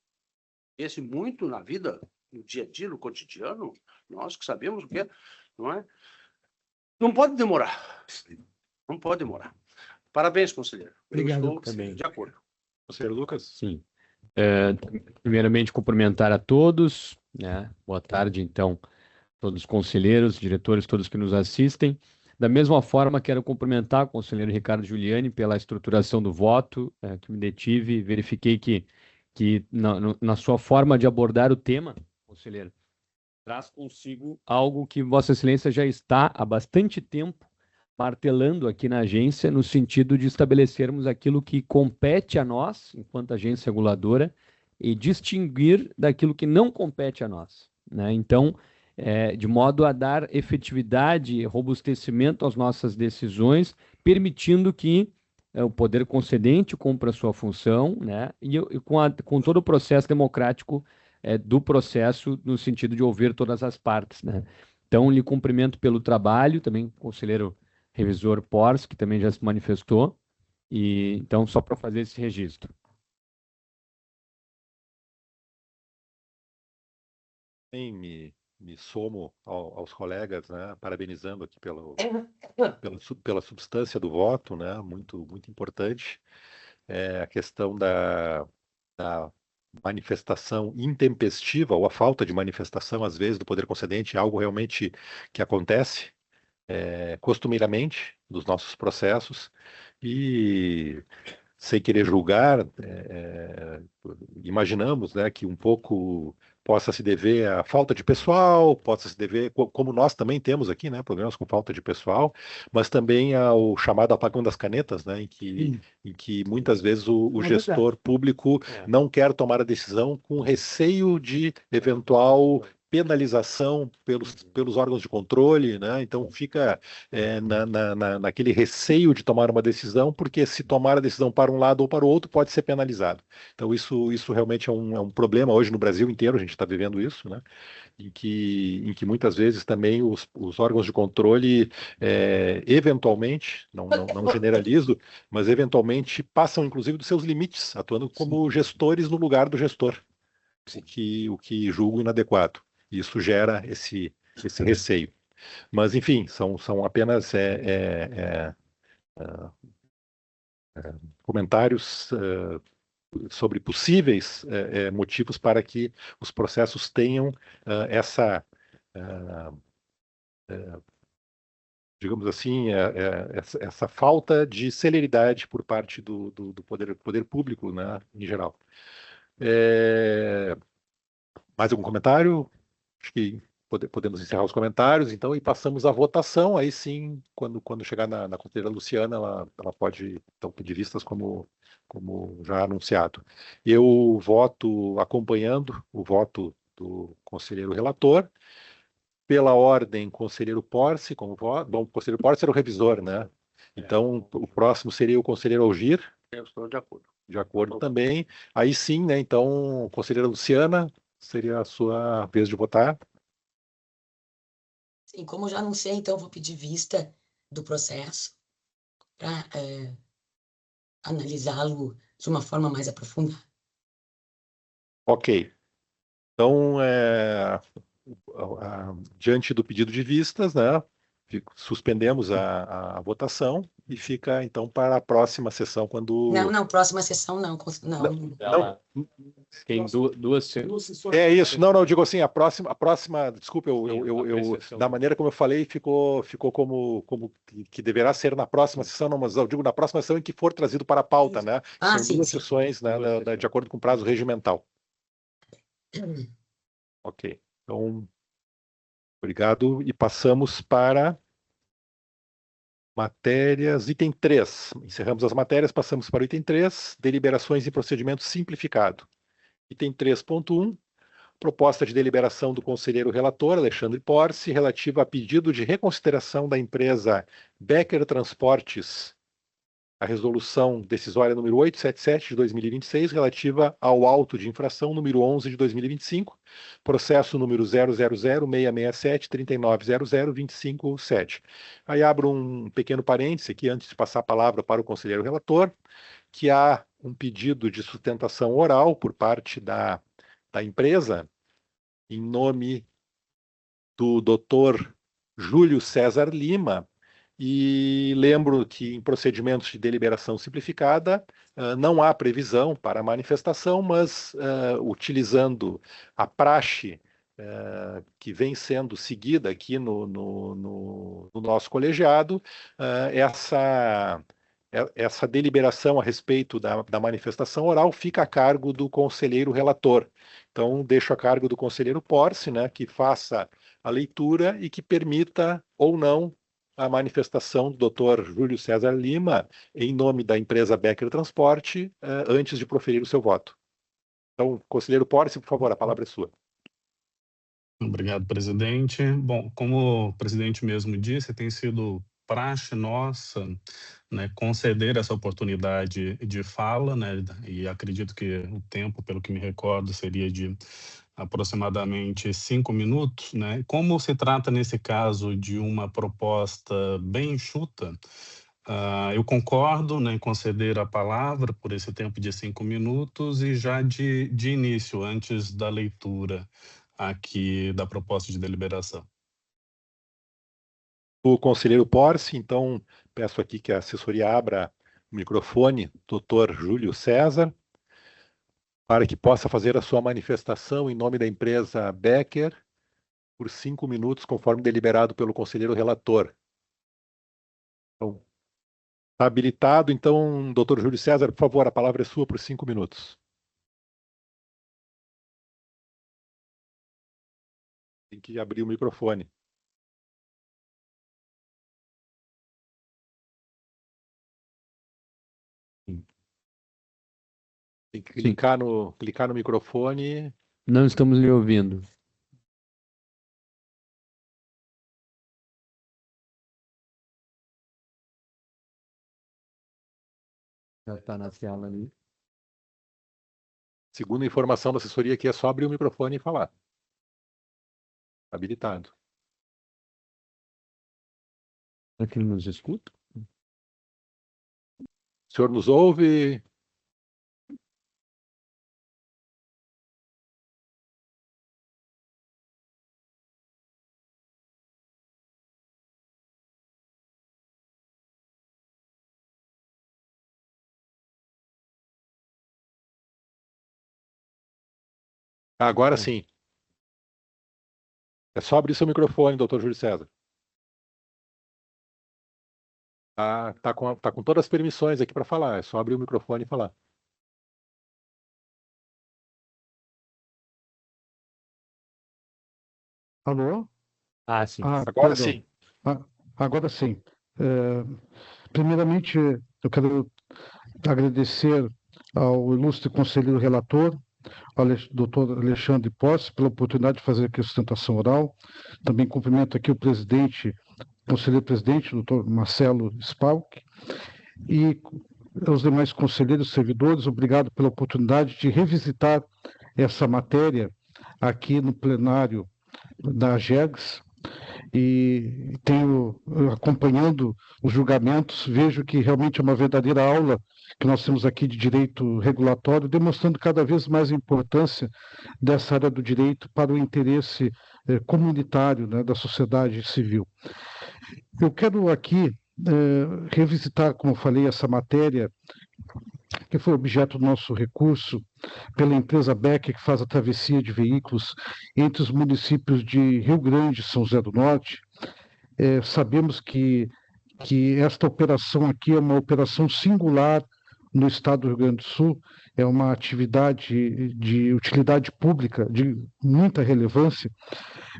Esse muito na vida, no dia a dia, no cotidiano, nós que sabemos o que é, não é? Não pode demorar. Não pode demorar. Parabéns, conselheiro. Obrigado. Eu estou de acordo. Conselheiro Lucas? Sim. Primeiramente, cumprimentar a todos, né? Boa tarde, então, todos os conselheiros, diretores, todos que nos assistem. Da mesma forma, quero cumprimentar o conselheiro Ricardo Giuliani pela estruturação do voto, que me detive, verifiquei que na sua forma de abordar o tema, conselheiro, traz consigo algo que Vossa Excelência já está há bastante tempo martelando aqui na agência, no sentido de estabelecermos aquilo que compete a nós, enquanto agência reguladora, e distinguir daquilo que não compete a nós, né? Então, de modo a dar efetividade e robustecimento às nossas decisões, permitindo que o poder concedente cumpra a sua função, né, e com todo o processo democrático do processo, no sentido de ouvir todas as partes, né. Então, lhe cumprimento pelo trabalho, também o conselheiro revisor Porce, que também já se manifestou, e então, só para fazer esse registro. Me somo aos colegas, né, parabenizando aqui pela substância do voto, né, muito importante. A questão da manifestação intempestiva, ou a falta de manifestação, às vezes, do poder concedente, é algo realmente que acontece costumeiramente nos nossos processos, e sem querer julgar, imaginamos, né, que um pouco possa se dever à falta de pessoal, possa se dever, como nós também temos aqui, né, problemas com falta de pessoal, mas também ao chamado apagão das canetas, né, em que muitas vezes o gestor público não quer tomar a decisão com receio de eventual penalização pelos órgãos de controle, né? Então fica naquele receio de tomar uma decisão, porque se tomar a decisão para um lado ou para o outro, pode ser penalizado. Então isso realmente é um problema hoje no Brasil inteiro, a gente está vivendo isso, né? Em que muitas vezes também os órgãos de controle, eventualmente, não generalizo, mas eventualmente passam inclusive dos seus limites, atuando como gestores no lugar do gestor, o que julgo inadequado. Isso gera esse receio. Mas, enfim, são apenas comentários sobre possíveis motivos para que os processos tenham digamos assim, essa falta de celeridade por parte do poder público, né, em geral. Mais algum comentário? Acho que podemos encerrar os comentários, então, e passamos à votação. Aí sim, quando chegar na conselheira Luciana, ela pode, então, pedir vistas como já anunciado. Eu voto acompanhando o voto do conselheiro relator. Pela ordem, conselheiro Porce, como voto. Bom, o conselheiro Porce era o revisor, né? Então, o próximo seria o conselheiro Algir. Eu estou de acordo. De acordo também. Aí sim, né? Então, conselheira Luciana, seria a sua vez de votar. Sim, como eu já anunciei, então vou pedir vista do processo para analisá-lo de uma forma mais aprofundada. Ok. Então, diante do pedido de vistas, né, suspendemos a votação e fica, então, para a próxima sessão, quando... Não, próxima sessão não. Tem duas sessões. É isso. Não, eu digo assim, a próxima, desculpa, da maneira como eu falei, ficou como que deverá ser na próxima sessão, não, mas eu digo na próxima sessão em que for trazido para a pauta, né? São sim, duas sessões, né, de acordo com o prazo regimental. Ok. Então, obrigado. E passamos para matérias, item 3. Encerramos as matérias, passamos para o item 3, deliberações e procedimento simplificado. Item 3.1, proposta de deliberação do conselheiro relator, Alexandre Porce, relativa a pedido de reconsideração da empresa Becker Transportes, a resolução decisória número 877 de 2026, relativa ao auto de infração número 11 de 2025, processo número 000-667-3900-257. Aí abro um pequeno parêntese aqui, antes de passar a palavra para o conselheiro relator, que há um pedido de sustentação oral por parte da empresa, em nome do Dr. Júlio César Lima, e lembro que em procedimentos de deliberação simplificada não há previsão para manifestação, mas utilizando a praxe que vem sendo seguida aqui no nosso colegiado, essa deliberação a respeito da manifestação oral fica a cargo do conselheiro relator. Então, deixo a cargo do conselheiro Porce, né, que faça a leitura e que permita ou não a manifestação do Dr. Júlio César Lima em nome da empresa Becker Transporte antes de proferir o seu voto. Então, conselheiro Porce, por favor, a palavra é sua. Obrigado, presidente. Bom, como o presidente mesmo disse, tem sido praxe nossa, né, conceder essa oportunidade de fala, né, e acredito que o tempo, pelo que me recordo, seria de aproximadamente 5 minutos, né? Como se trata, nesse caso, de uma proposta bem enxuta, eu concordo, né, em conceder a palavra por esse tempo de 5 minutos e já de início, antes da leitura aqui da proposta de deliberação. O conselheiro Porce, então, peço aqui que a assessoria abra o microfone, doutor Júlio César, para que possa fazer a sua manifestação em nome da empresa Becker por 5 minutos, conforme deliberado pelo conselheiro relator. Então, está habilitado. Então, doutor Júlio César, por favor, a palavra é sua por 5 minutos. Tem que abrir o microfone. Tem que clicar no microfone. Não estamos lhe ouvindo. Já está na tela ali. Segundo a informação da assessoria, aqui é só abrir o microfone e falar. Habilitado. Será que ele nos escuta? O senhor nos ouve? Agora sim. É só abrir seu microfone, doutor Júlio César. Tá com todas as permissões aqui para falar. É só abrir o microfone e falar. Alô? Ah, sim. Agora perdão. sim. Agora sim. Primeiramente, eu quero agradecer ao ilustre conselheiro relator, ao doutor Alexandre Porce, pela oportunidade de fazer aqui a sustentação oral. Também cumprimento aqui o conselheiro presidente, doutor Marcelo Spalk, e aos demais conselheiros e servidores. Obrigado pela oportunidade de revisitar essa matéria aqui no plenário da GERGS, e tenho, acompanhando os julgamentos, vejo que realmente é uma verdadeira aula que nós temos aqui de direito regulatório, demonstrando cada vez mais a importância dessa área do direito para o interesse comunitário, né, da sociedade civil. Eu quero aqui revisitar, como eu falei, essa matéria que foi objeto do nosso recurso pela empresa Becker, que faz a travessia de veículos entre os municípios de Rio Grande e São José do Norte. Sabemos que esta operação aqui é uma operação singular no estado do Rio Grande do Sul, é uma atividade de utilidade pública de muita relevância,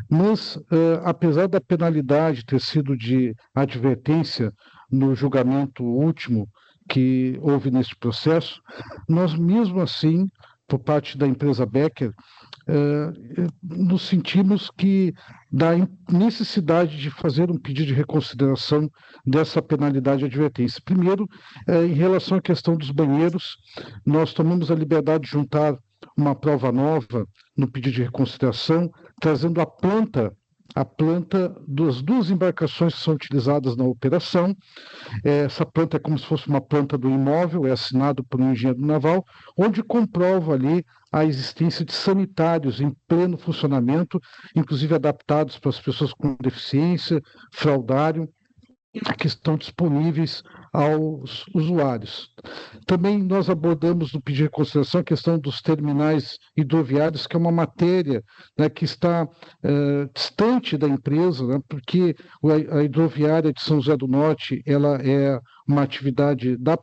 mas, apesar da penalidade ter sido de advertência no julgamento último que houve neste processo, nós mesmo assim, por parte da empresa Becker, nos sentimos que da necessidade de fazer um pedido de reconsideração dessa penalidade de advertência. Primeiro, em relação à questão dos banheiros, nós tomamos a liberdade de juntar uma prova nova no pedido de reconsideração, trazendo a planta das 2 embarcações que são utilizadas na operação. Essa planta é como se fosse uma planta do imóvel, é assinado por um engenheiro naval, onde comprova ali a existência de sanitários em pleno funcionamento, inclusive adaptados para as pessoas com deficiência, fraudário, que estão disponíveis aos usuários. Também nós abordamos no pedido de reconsideração a questão dos terminais hidroviários, que é uma matéria, né, que está distante da empresa, né, porque a hidroviária de São José do Norte ela é uma atividade da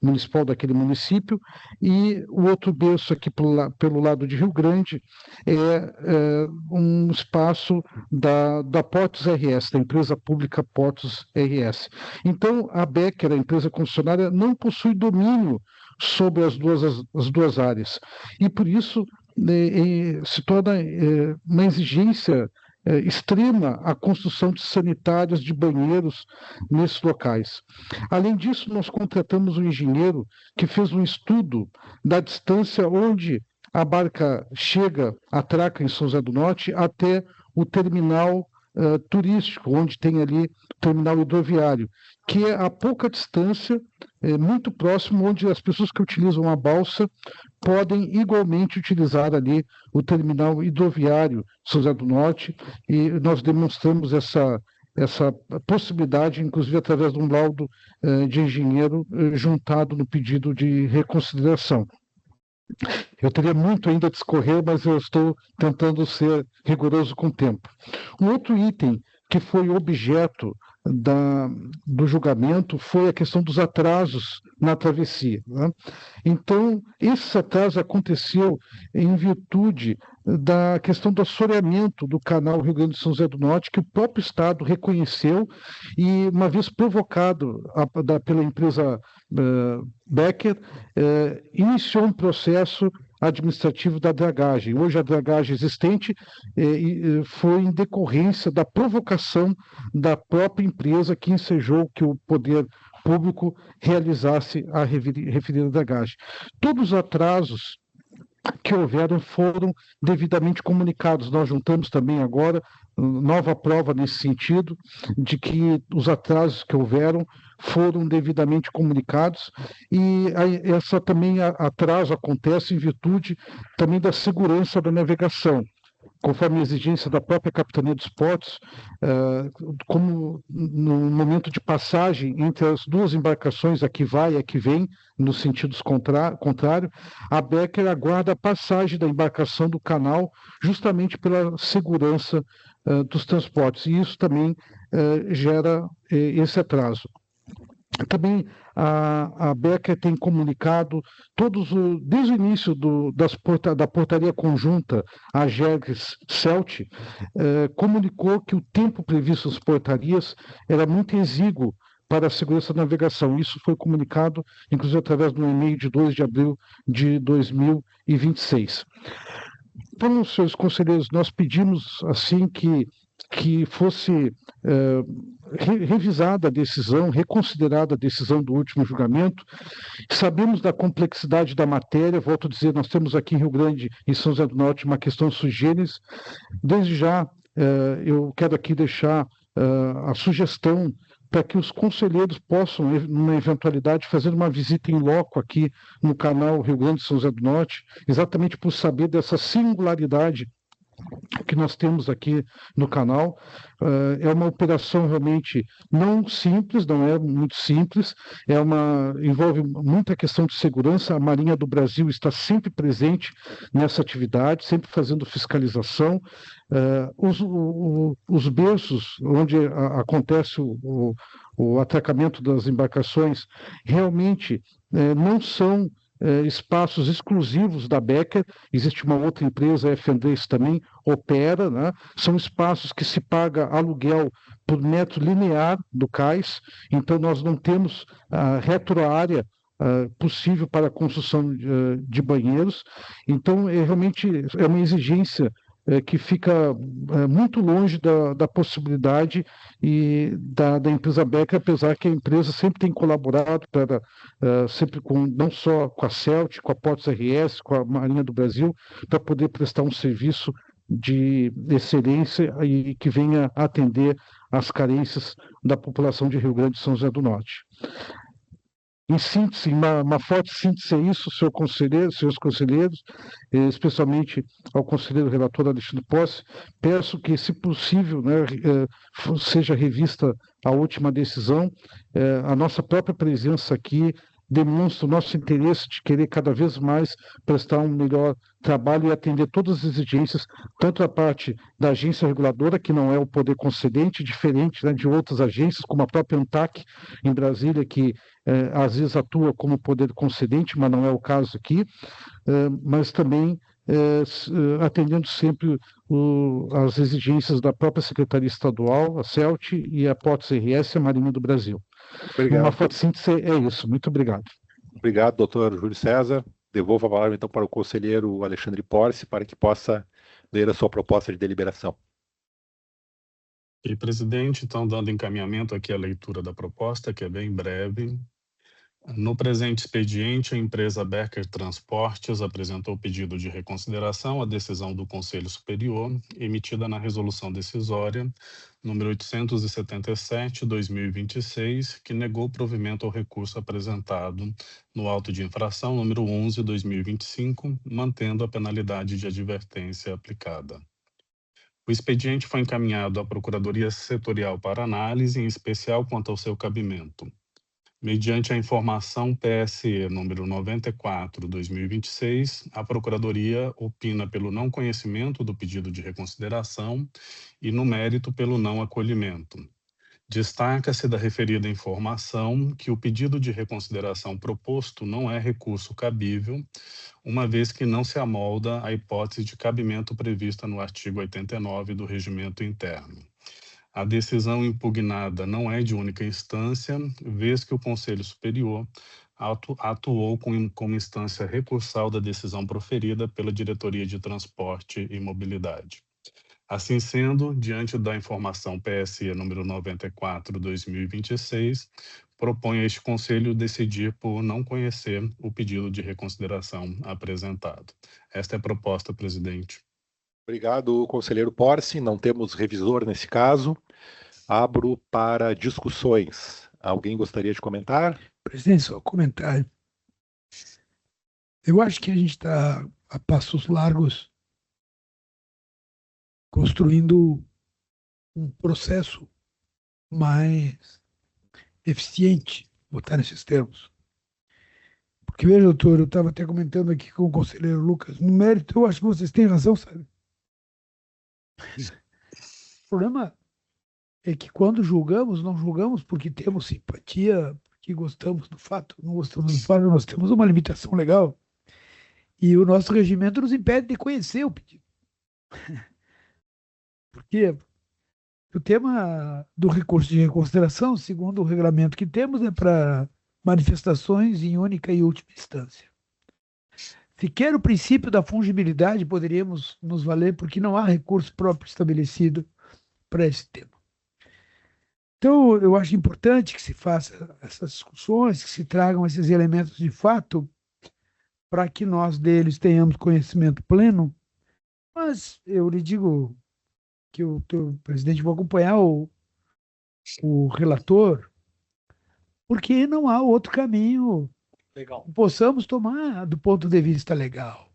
Municipal daquele município, e o outro berço aqui pelo lado de Rio Grande é um espaço da Portos RS, da empresa pública Portos RS. Então, a Becker, a empresa concessionária, não possui domínio sobre as duas áreas, e por isso se torna uma exigência extrema a construção de sanitários, de banheiros nesses locais. Além disso, nós contratamos um engenheiro que fez um estudo da distância onde a barca chega, atraca em São José do Norte, até o terminal turístico, onde tem ali o terminal hidroviário, que é a pouca distância, muito próximo, onde as pessoas que utilizam a balsa podem igualmente utilizar ali o terminal hidroviário São José do Norte, e nós demonstramos essa possibilidade, inclusive através de um laudo de engenheiro juntado no pedido de reconsideração. Eu teria muito ainda a discorrer, mas eu estou tentando ser rigoroso com o tempo. Um outro item que foi objeto do julgamento foi a questão dos atrasos na travessia, né? Então, esse atraso aconteceu em virtude da questão do assoreamento do canal Rio Grande do São José do Norte, que o próprio Estado reconheceu e, uma vez provocado pela empresa Becker, iniciou um processo administrativo da dragagem. Hoje a dragagem existente foi em decorrência da provocação da própria empresa que ensejou que o poder público realizasse a referida dragagem. Todos os atrasos que houveram foram devidamente comunicados. Nós juntamos também agora nova prova nesse sentido, de que os atrasos que houveram foram devidamente comunicados, e essa também atraso acontece em virtude também da segurança da navegação, conforme a exigência da própria Capitania dos Portos, como no momento de passagem entre as duas embarcações, a que vai e a que vem, nos sentidos contrário, a Becker aguarda a passagem da embarcação do canal justamente pela segurança dos transportes, e isso também gera esse atraso. Também a Becker tem comunicado desde o início da portaria conjunta, a Jergs-Celt, comunicou que o tempo previsto das portarias era muito exíguo para a segurança da navegação. Isso foi comunicado, inclusive, através de um e-mail de 2 de abril de 2026. Então, senhores conselheiros, nós pedimos assim que fosse revisada a decisão, reconsiderada a decisão do último julgamento. Sabemos da complexidade da matéria, volto a dizer, nós temos aqui em Rio Grande e São José do Norte uma questão sui generis. Desde já, eu quero aqui deixar a sugestão para que os conselheiros possam, numa eventualidade, fazer uma visita em loco aqui no canal Rio Grande e São José do Norte, exatamente por saber dessa singularidade que nós temos aqui no canal. É uma operação realmente não simples, não é muito simples, envolve muita questão de segurança. A Marinha do Brasil está sempre presente nessa atividade, sempre fazendo fiscalização. Os berços onde acontece o atracamento das embarcações realmente não são espaços exclusivos da Becker. Existe uma outra empresa, a F&D's, também opera, né? São espaços que se paga aluguel por metro linear do cais, então nós não temos a retroárea possível para a construção de banheiros. Então, realmente é uma exigência que fica muito longe da possibilidade e da empresa Becker, apesar que a empresa sempre tem colaborado sempre não só com a CELT, com a Portos RS, com a Marinha do Brasil, para poder prestar um serviço de excelência e que venha atender às carências da população de Rio Grande e São José do Norte. Em síntese, uma forte síntese é isso, senhores conselheiros, especialmente ao conselheiro relator Alexandre Possi. Peço que, se possível, né, seja revista a última decisão. A nossa própria presença aqui demonstra o nosso interesse de querer cada vez mais prestar um melhor trabalho e atender todas as exigências, tanto a parte da agência reguladora, que não é o poder concedente, diferente, né, de outras agências, como a própria ANTAC em Brasília, que às vezes atua como poder concedente, mas não é o caso aqui, mas também atendendo sempre as exigências da própria Secretaria Estadual, a CELT, e a Portos RS e a Marinha do Brasil. Obrigado. Uma forte síntese é isso. Muito obrigado. Obrigado, doutor Júlio César. Devolvo a palavra, então, para o conselheiro Alexandre Possi, para que possa ler a sua proposta de deliberação. E, presidente, então, dando encaminhamento aqui à leitura da proposta, que é bem breve. No presente expediente, a empresa Becker Transportes apresentou pedido de reconsideração à decisão do Conselho Superior, emitida na Resolução Decisória número 877/2026, que negou provimento ao recurso apresentado no auto de infração número 11/2025, mantendo a penalidade de advertência aplicada. O expediente foi encaminhado à Procuradoria Setorial para análise, em especial quanto ao seu cabimento. Mediante a informação PSE número 94/2026, a Procuradoria opina pelo não conhecimento do pedido de reconsideração e, no mérito, pelo não acolhimento. Destaca-se da referida informação que o pedido de reconsideração proposto não é recurso cabível, uma vez que não se amolda à hipótese de cabimento prevista no artigo 89 do Regimento Interno. A decisão impugnada não é de única instância, vez que o Conselho Superior atuou como instância recursal da decisão proferida pela Diretoria de Transporte e Mobilidade. Assim sendo, diante da informação PSE número 94/2026, propõe a este Conselho decidir por não conhecer o pedido de reconsideração apresentado. Esta é a proposta, presidente. Obrigado, conselheiro Porce. Não temos revisor nesse caso. Abro para discussões. Alguém gostaria de comentar? Presidente, só um comentário. Eu acho que a gente está a passos largos construindo um processo mais eficiente, botar nesses termos. Porque, veja, doutor, eu estava até comentando aqui com o conselheiro Lucas, no mérito, eu acho que vocês têm razão, sabe? O problema é que quando julgamos, não julgamos porque temos simpatia, porque gostamos do fato, não gostamos do fato, nós temos uma limitação legal. E o nosso regimento nos impede de conhecer o pedido. Porque o tema do recurso de reconsideração, segundo o regulamento que temos, é para manifestações em única e última instância. Sequer o princípio da fungibilidade poderíamos nos valer, porque não há recurso próprio estabelecido para esse tema. Então, eu acho importante que se faça essas discussões, que se tragam esses elementos de fato, para que nós deles tenhamos conhecimento pleno. Mas eu lhe digo que o presidente vai acompanhar o relator, porque não há outro caminho Legal. que possamos tomar do ponto de vista legal.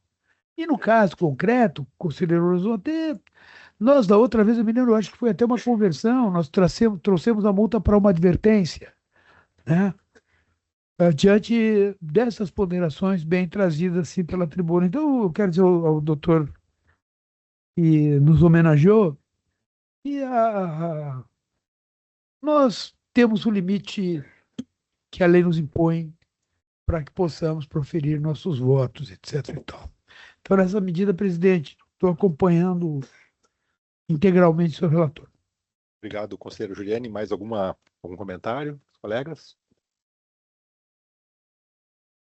E no caso concreto, conselheiro Roson, até nós da outra vez, eu me lembro, acho que foi até uma conversão, nós trouxemos a multa para uma advertência, né? Diante dessas ponderações bem trazidas assim pela tribuna. Então, eu quero dizer ao doutor que nos homenageou, e nós temos o limite que a lei nos impõe para que possamos proferir nossos votos, etc. e tal. Então, nessa medida, presidente, estou acompanhando integralmente o seu relator. Obrigado, conselheiro Juliane. Mais algum comentário, colegas?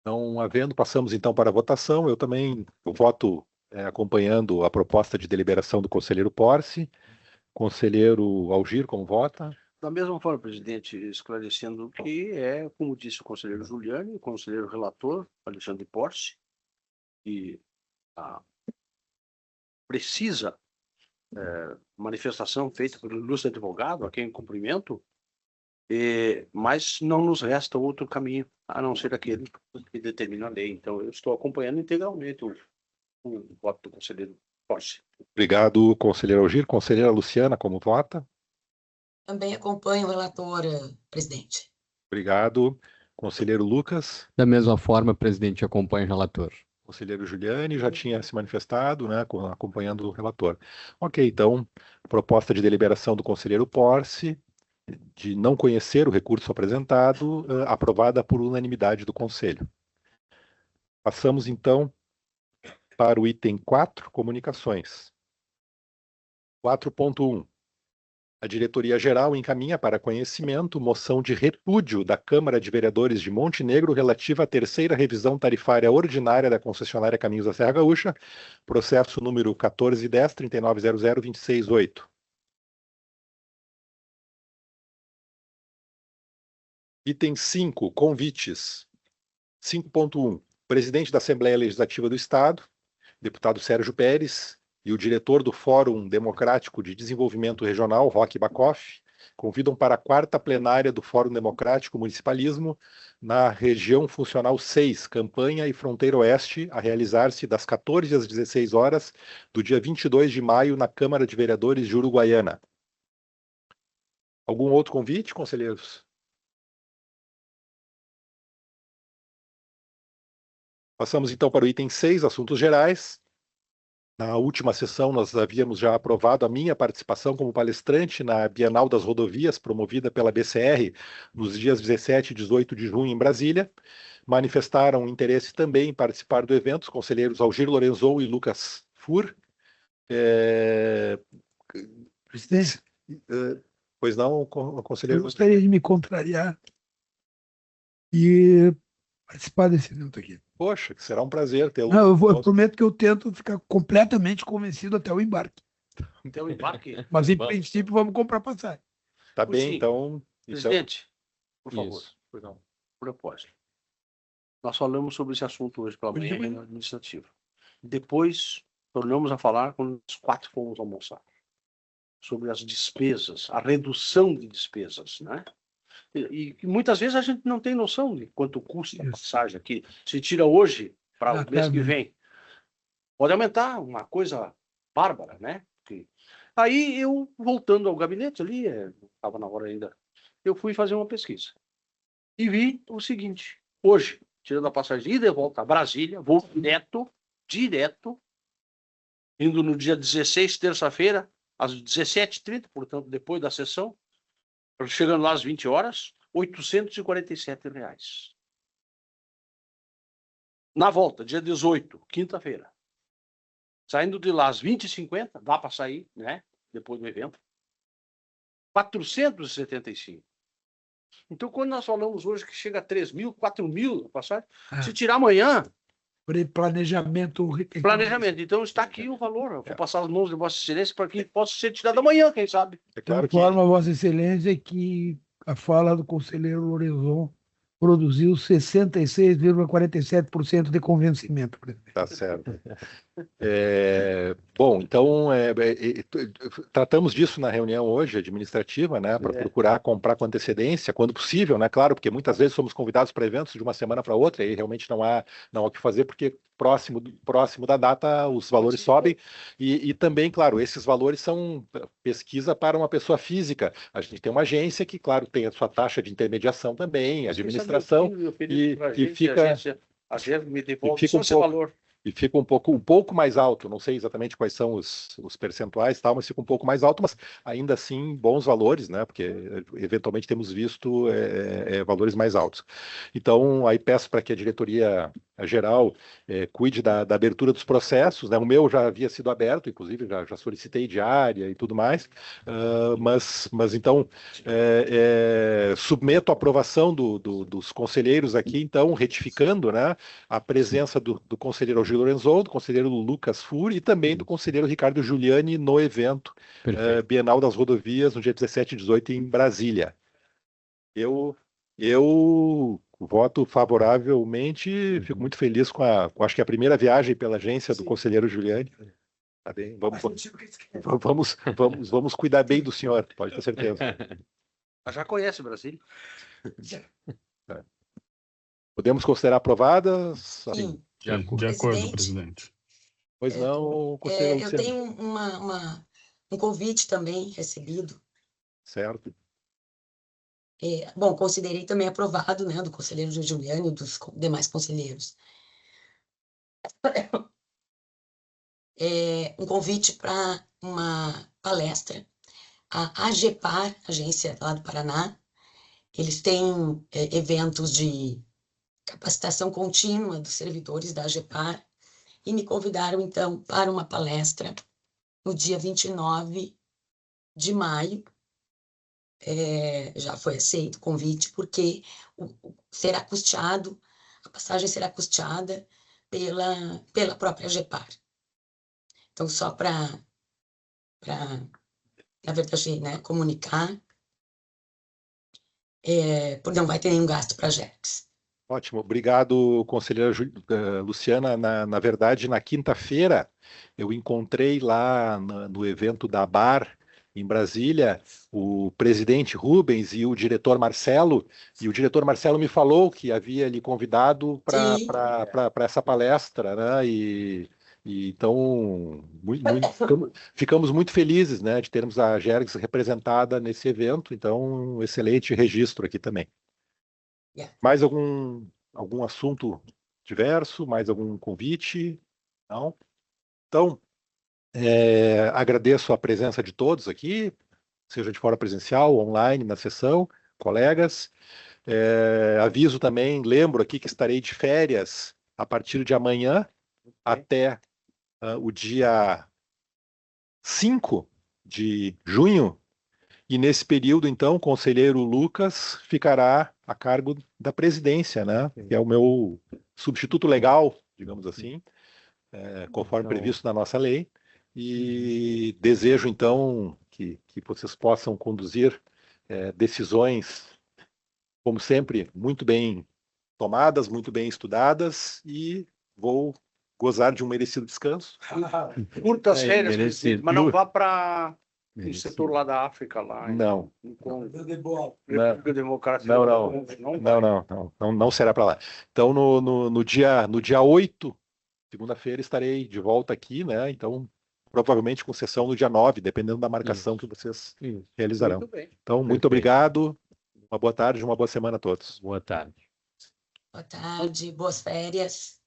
Não havendo, passamos então para a votação. Eu também voto acompanhando a proposta de deliberação do conselheiro Porce. Conselheiro Algir, como vota? Da mesma forma, presidente, esclarecendo que é, como disse o conselheiro Juliane, o conselheiro relator, Alexandre Porce, que precisa manifestação feita pelo ilustre advogado, a quem cumprimento, mas não nos resta outro caminho, a não ser aquele que determina a lei. Então, eu estou acompanhando integralmente o voto do conselheiro Porce. Obrigado, conselheiro Algir. Conselheira Luciana, como vota? Também acompanho o relator, presidente. Obrigado. Conselheiro Lucas? Da mesma forma, presidente, acompanha o relator. Conselheiro Juliane já tinha se manifestado, né, acompanhando o relator. Ok, então, proposta de deliberação do conselheiro Porce, de não conhecer o recurso apresentado, aprovada por unanimidade do Conselho. Passamos, então, para o item 4, comunicações. 4.1. A Diretoria-Geral encaminha para conhecimento moção de repúdio da Câmara de Vereadores de Montenegro relativa à terceira revisão tarifária ordinária da concessionária Caminhos da Serra Gaúcha, processo número 1410-3900-268. Item 5, convites. 5.1. Presidente da Assembleia Legislativa do Estado, deputado Sérgio Pérez, e o diretor do Fórum Democrático de Desenvolvimento Regional, Roque Bacoff, convidam para a 4ª plenária do Fórum Democrático Municipalismo na região funcional 6, Campanha e Fronteira Oeste, a realizar-se das 14 às 16 horas do dia 22 de maio na Câmara de Vereadores de Uruguaiana. Algum outro convite, conselheiros? Passamos então para o item 6, assuntos gerais. Na última sessão, nós havíamos já aprovado a minha participação como palestrante na Bienal das Rodovias, promovida pela BCR, nos dias 17 e 18 de junho, em Brasília. Manifestaram interesse também em participar do evento os conselheiros Algir Lorenzon e Lucas Fur. Presidente, Pois não, eu conselheiro? gostaria de me contrariar e participar desse evento aqui. Poxa, que será um prazer tê-lo. Não, eu prometo que eu tento ficar completamente convencido até o embarque. Então, embarque. Mas, em princípio, vamos comprar passagem. Tá bem, Sim. então. Presidente, por favor. Isso. Pois não. Propósito. Nós falamos sobre esse assunto hoje pela Hoje de manhã, manhã. reunião administrativa. Depois, tornamos a falar quando os 4 fomos almoçar. Sobre as despesas, a redução de despesas, né? E muitas vezes a gente não tem noção de quanto custa a Isso. passagem aqui. Se tira hoje para o mês que Exatamente. vem. Pode aumentar uma coisa bárbara, né? Aí eu, voltando ao gabinete ali, estava na hora ainda, eu fui fazer uma pesquisa. E vi o seguinte, hoje, tirando a passagem de ida e volta a Brasília, vou direto, indo no dia 16, terça-feira, às 17h30, portanto, depois da sessão, chegando lá às 20 horas, R$ 847. Na volta, dia 18, quinta-feira, saindo de lá às 20h50, dá para sair, né? Depois do evento, 475. Então, quando nós falamos hoje que chega a 3.000, 4.000 a passagem, se tirar amanhã, Planejamento. Então está aqui o valor. Eu vou passar as mãos de Vossa Excelência para que possa ser tirado amanhã, quem sabe. É claro que Informa Vossa Excelência que a fala do conselheiro Lorenzon produziu 66,47% de convencimento, presidente. tá certo. Bom, então tratamos disso na reunião hoje administrativa, né, para procurar comprar com antecedência, quando possível, né, claro, porque muitas vezes somos convidados para eventos de uma semana para outra e realmente não há o que fazer, porque próximo da data os valores sobem e também, claro, esses valores são pesquisa para uma pessoa física. A gente tem uma agência que, claro, tem a sua taxa de intermediação também, administração, e fica... A gente me devolve fica só esse valor. E fica um pouco mais alto, não sei exatamente quais são os percentuais, tal, mas fica um pouco mais alto, mas ainda assim bons valores, né? Porque eventualmente temos visto valores mais altos. Então, aí peço para que a diretoria geral cuide da abertura dos processos, né? O meu já havia sido aberto, inclusive já solicitei diária e tudo mais, mas então submeto a aprovação dos conselheiros aqui, então, retificando, né, a presença do conselheiro Algir Lorenzon, do conselheiro Lucas Fur e também do conselheiro Ricardo Giuliani no evento Bienal das Rodovias, no dia 17 e 18 em Brasília. Eu voto favoravelmente, fico muito feliz com acho que a primeira viagem pela agência do conselheiro Giuliani. Tá bem, vamos cuidar bem do senhor, pode ter certeza. Já conhece Brasília? Podemos considerar aprovadas? Sim. De acordo, presidente. Pois não, conselheiro eu tenho um convite também recebido. Certo. Bom, considerei também aprovado, né, do conselheiro Giuliani e dos demais conselheiros. Um convite para uma palestra. A AGEPAR, agência lá do Paraná, eles têm eventos de capacitação contínua dos servidores da AGEPAR e me convidaram, então, para uma palestra no dia 29 de maio. Já foi aceito o convite, porque será custeado, a passagem será custeada pela própria AGEPAR. Então, só para na verdade, né, comunicar. porque não vai ter nenhum gasto para a GERGS. Ótimo, obrigado, conselheira Luciana. Na verdade, na quinta-feira, eu encontrei lá no evento da ABAR, em Brasília, o presidente Rubens e o diretor Marcelo, e o diretor Marcelo me falou que havia lhe convidado para essa palestra, né? E então ficamos muito felizes, né, de termos a GERGS representada nesse evento, então um excelente registro aqui também. Mais algum assunto diverso? Mais algum convite? Não? Então, agradeço a presença de todos aqui, seja de forma presencial, online, na sessão, colegas. Aviso também, lembro aqui que estarei de férias a partir de amanhã até o dia 5 de junho. E nesse período, então, o conselheiro Lucas ficará a cargo da presidência, né? Que é o meu substituto legal, digamos assim, conforme previsto na nossa lei. E desejo, então, que vocês possam conduzir decisões, como sempre, muito bem tomadas, muito bem estudadas, e vou gozar de um merecido descanso. Curtas férias, merecido. mas não vá para o setor lá da África, lá. Não. República Democrática. Não será para lá. Então, no dia 8, segunda-feira, estarei de volta aqui, né? Então, provavelmente com sessão no dia 9, dependendo da marcação que vocês realizarão. Muito bem. Então, muito obrigado. Uma boa tarde, uma boa semana a todos. Boa tarde. Boa tarde, boas férias.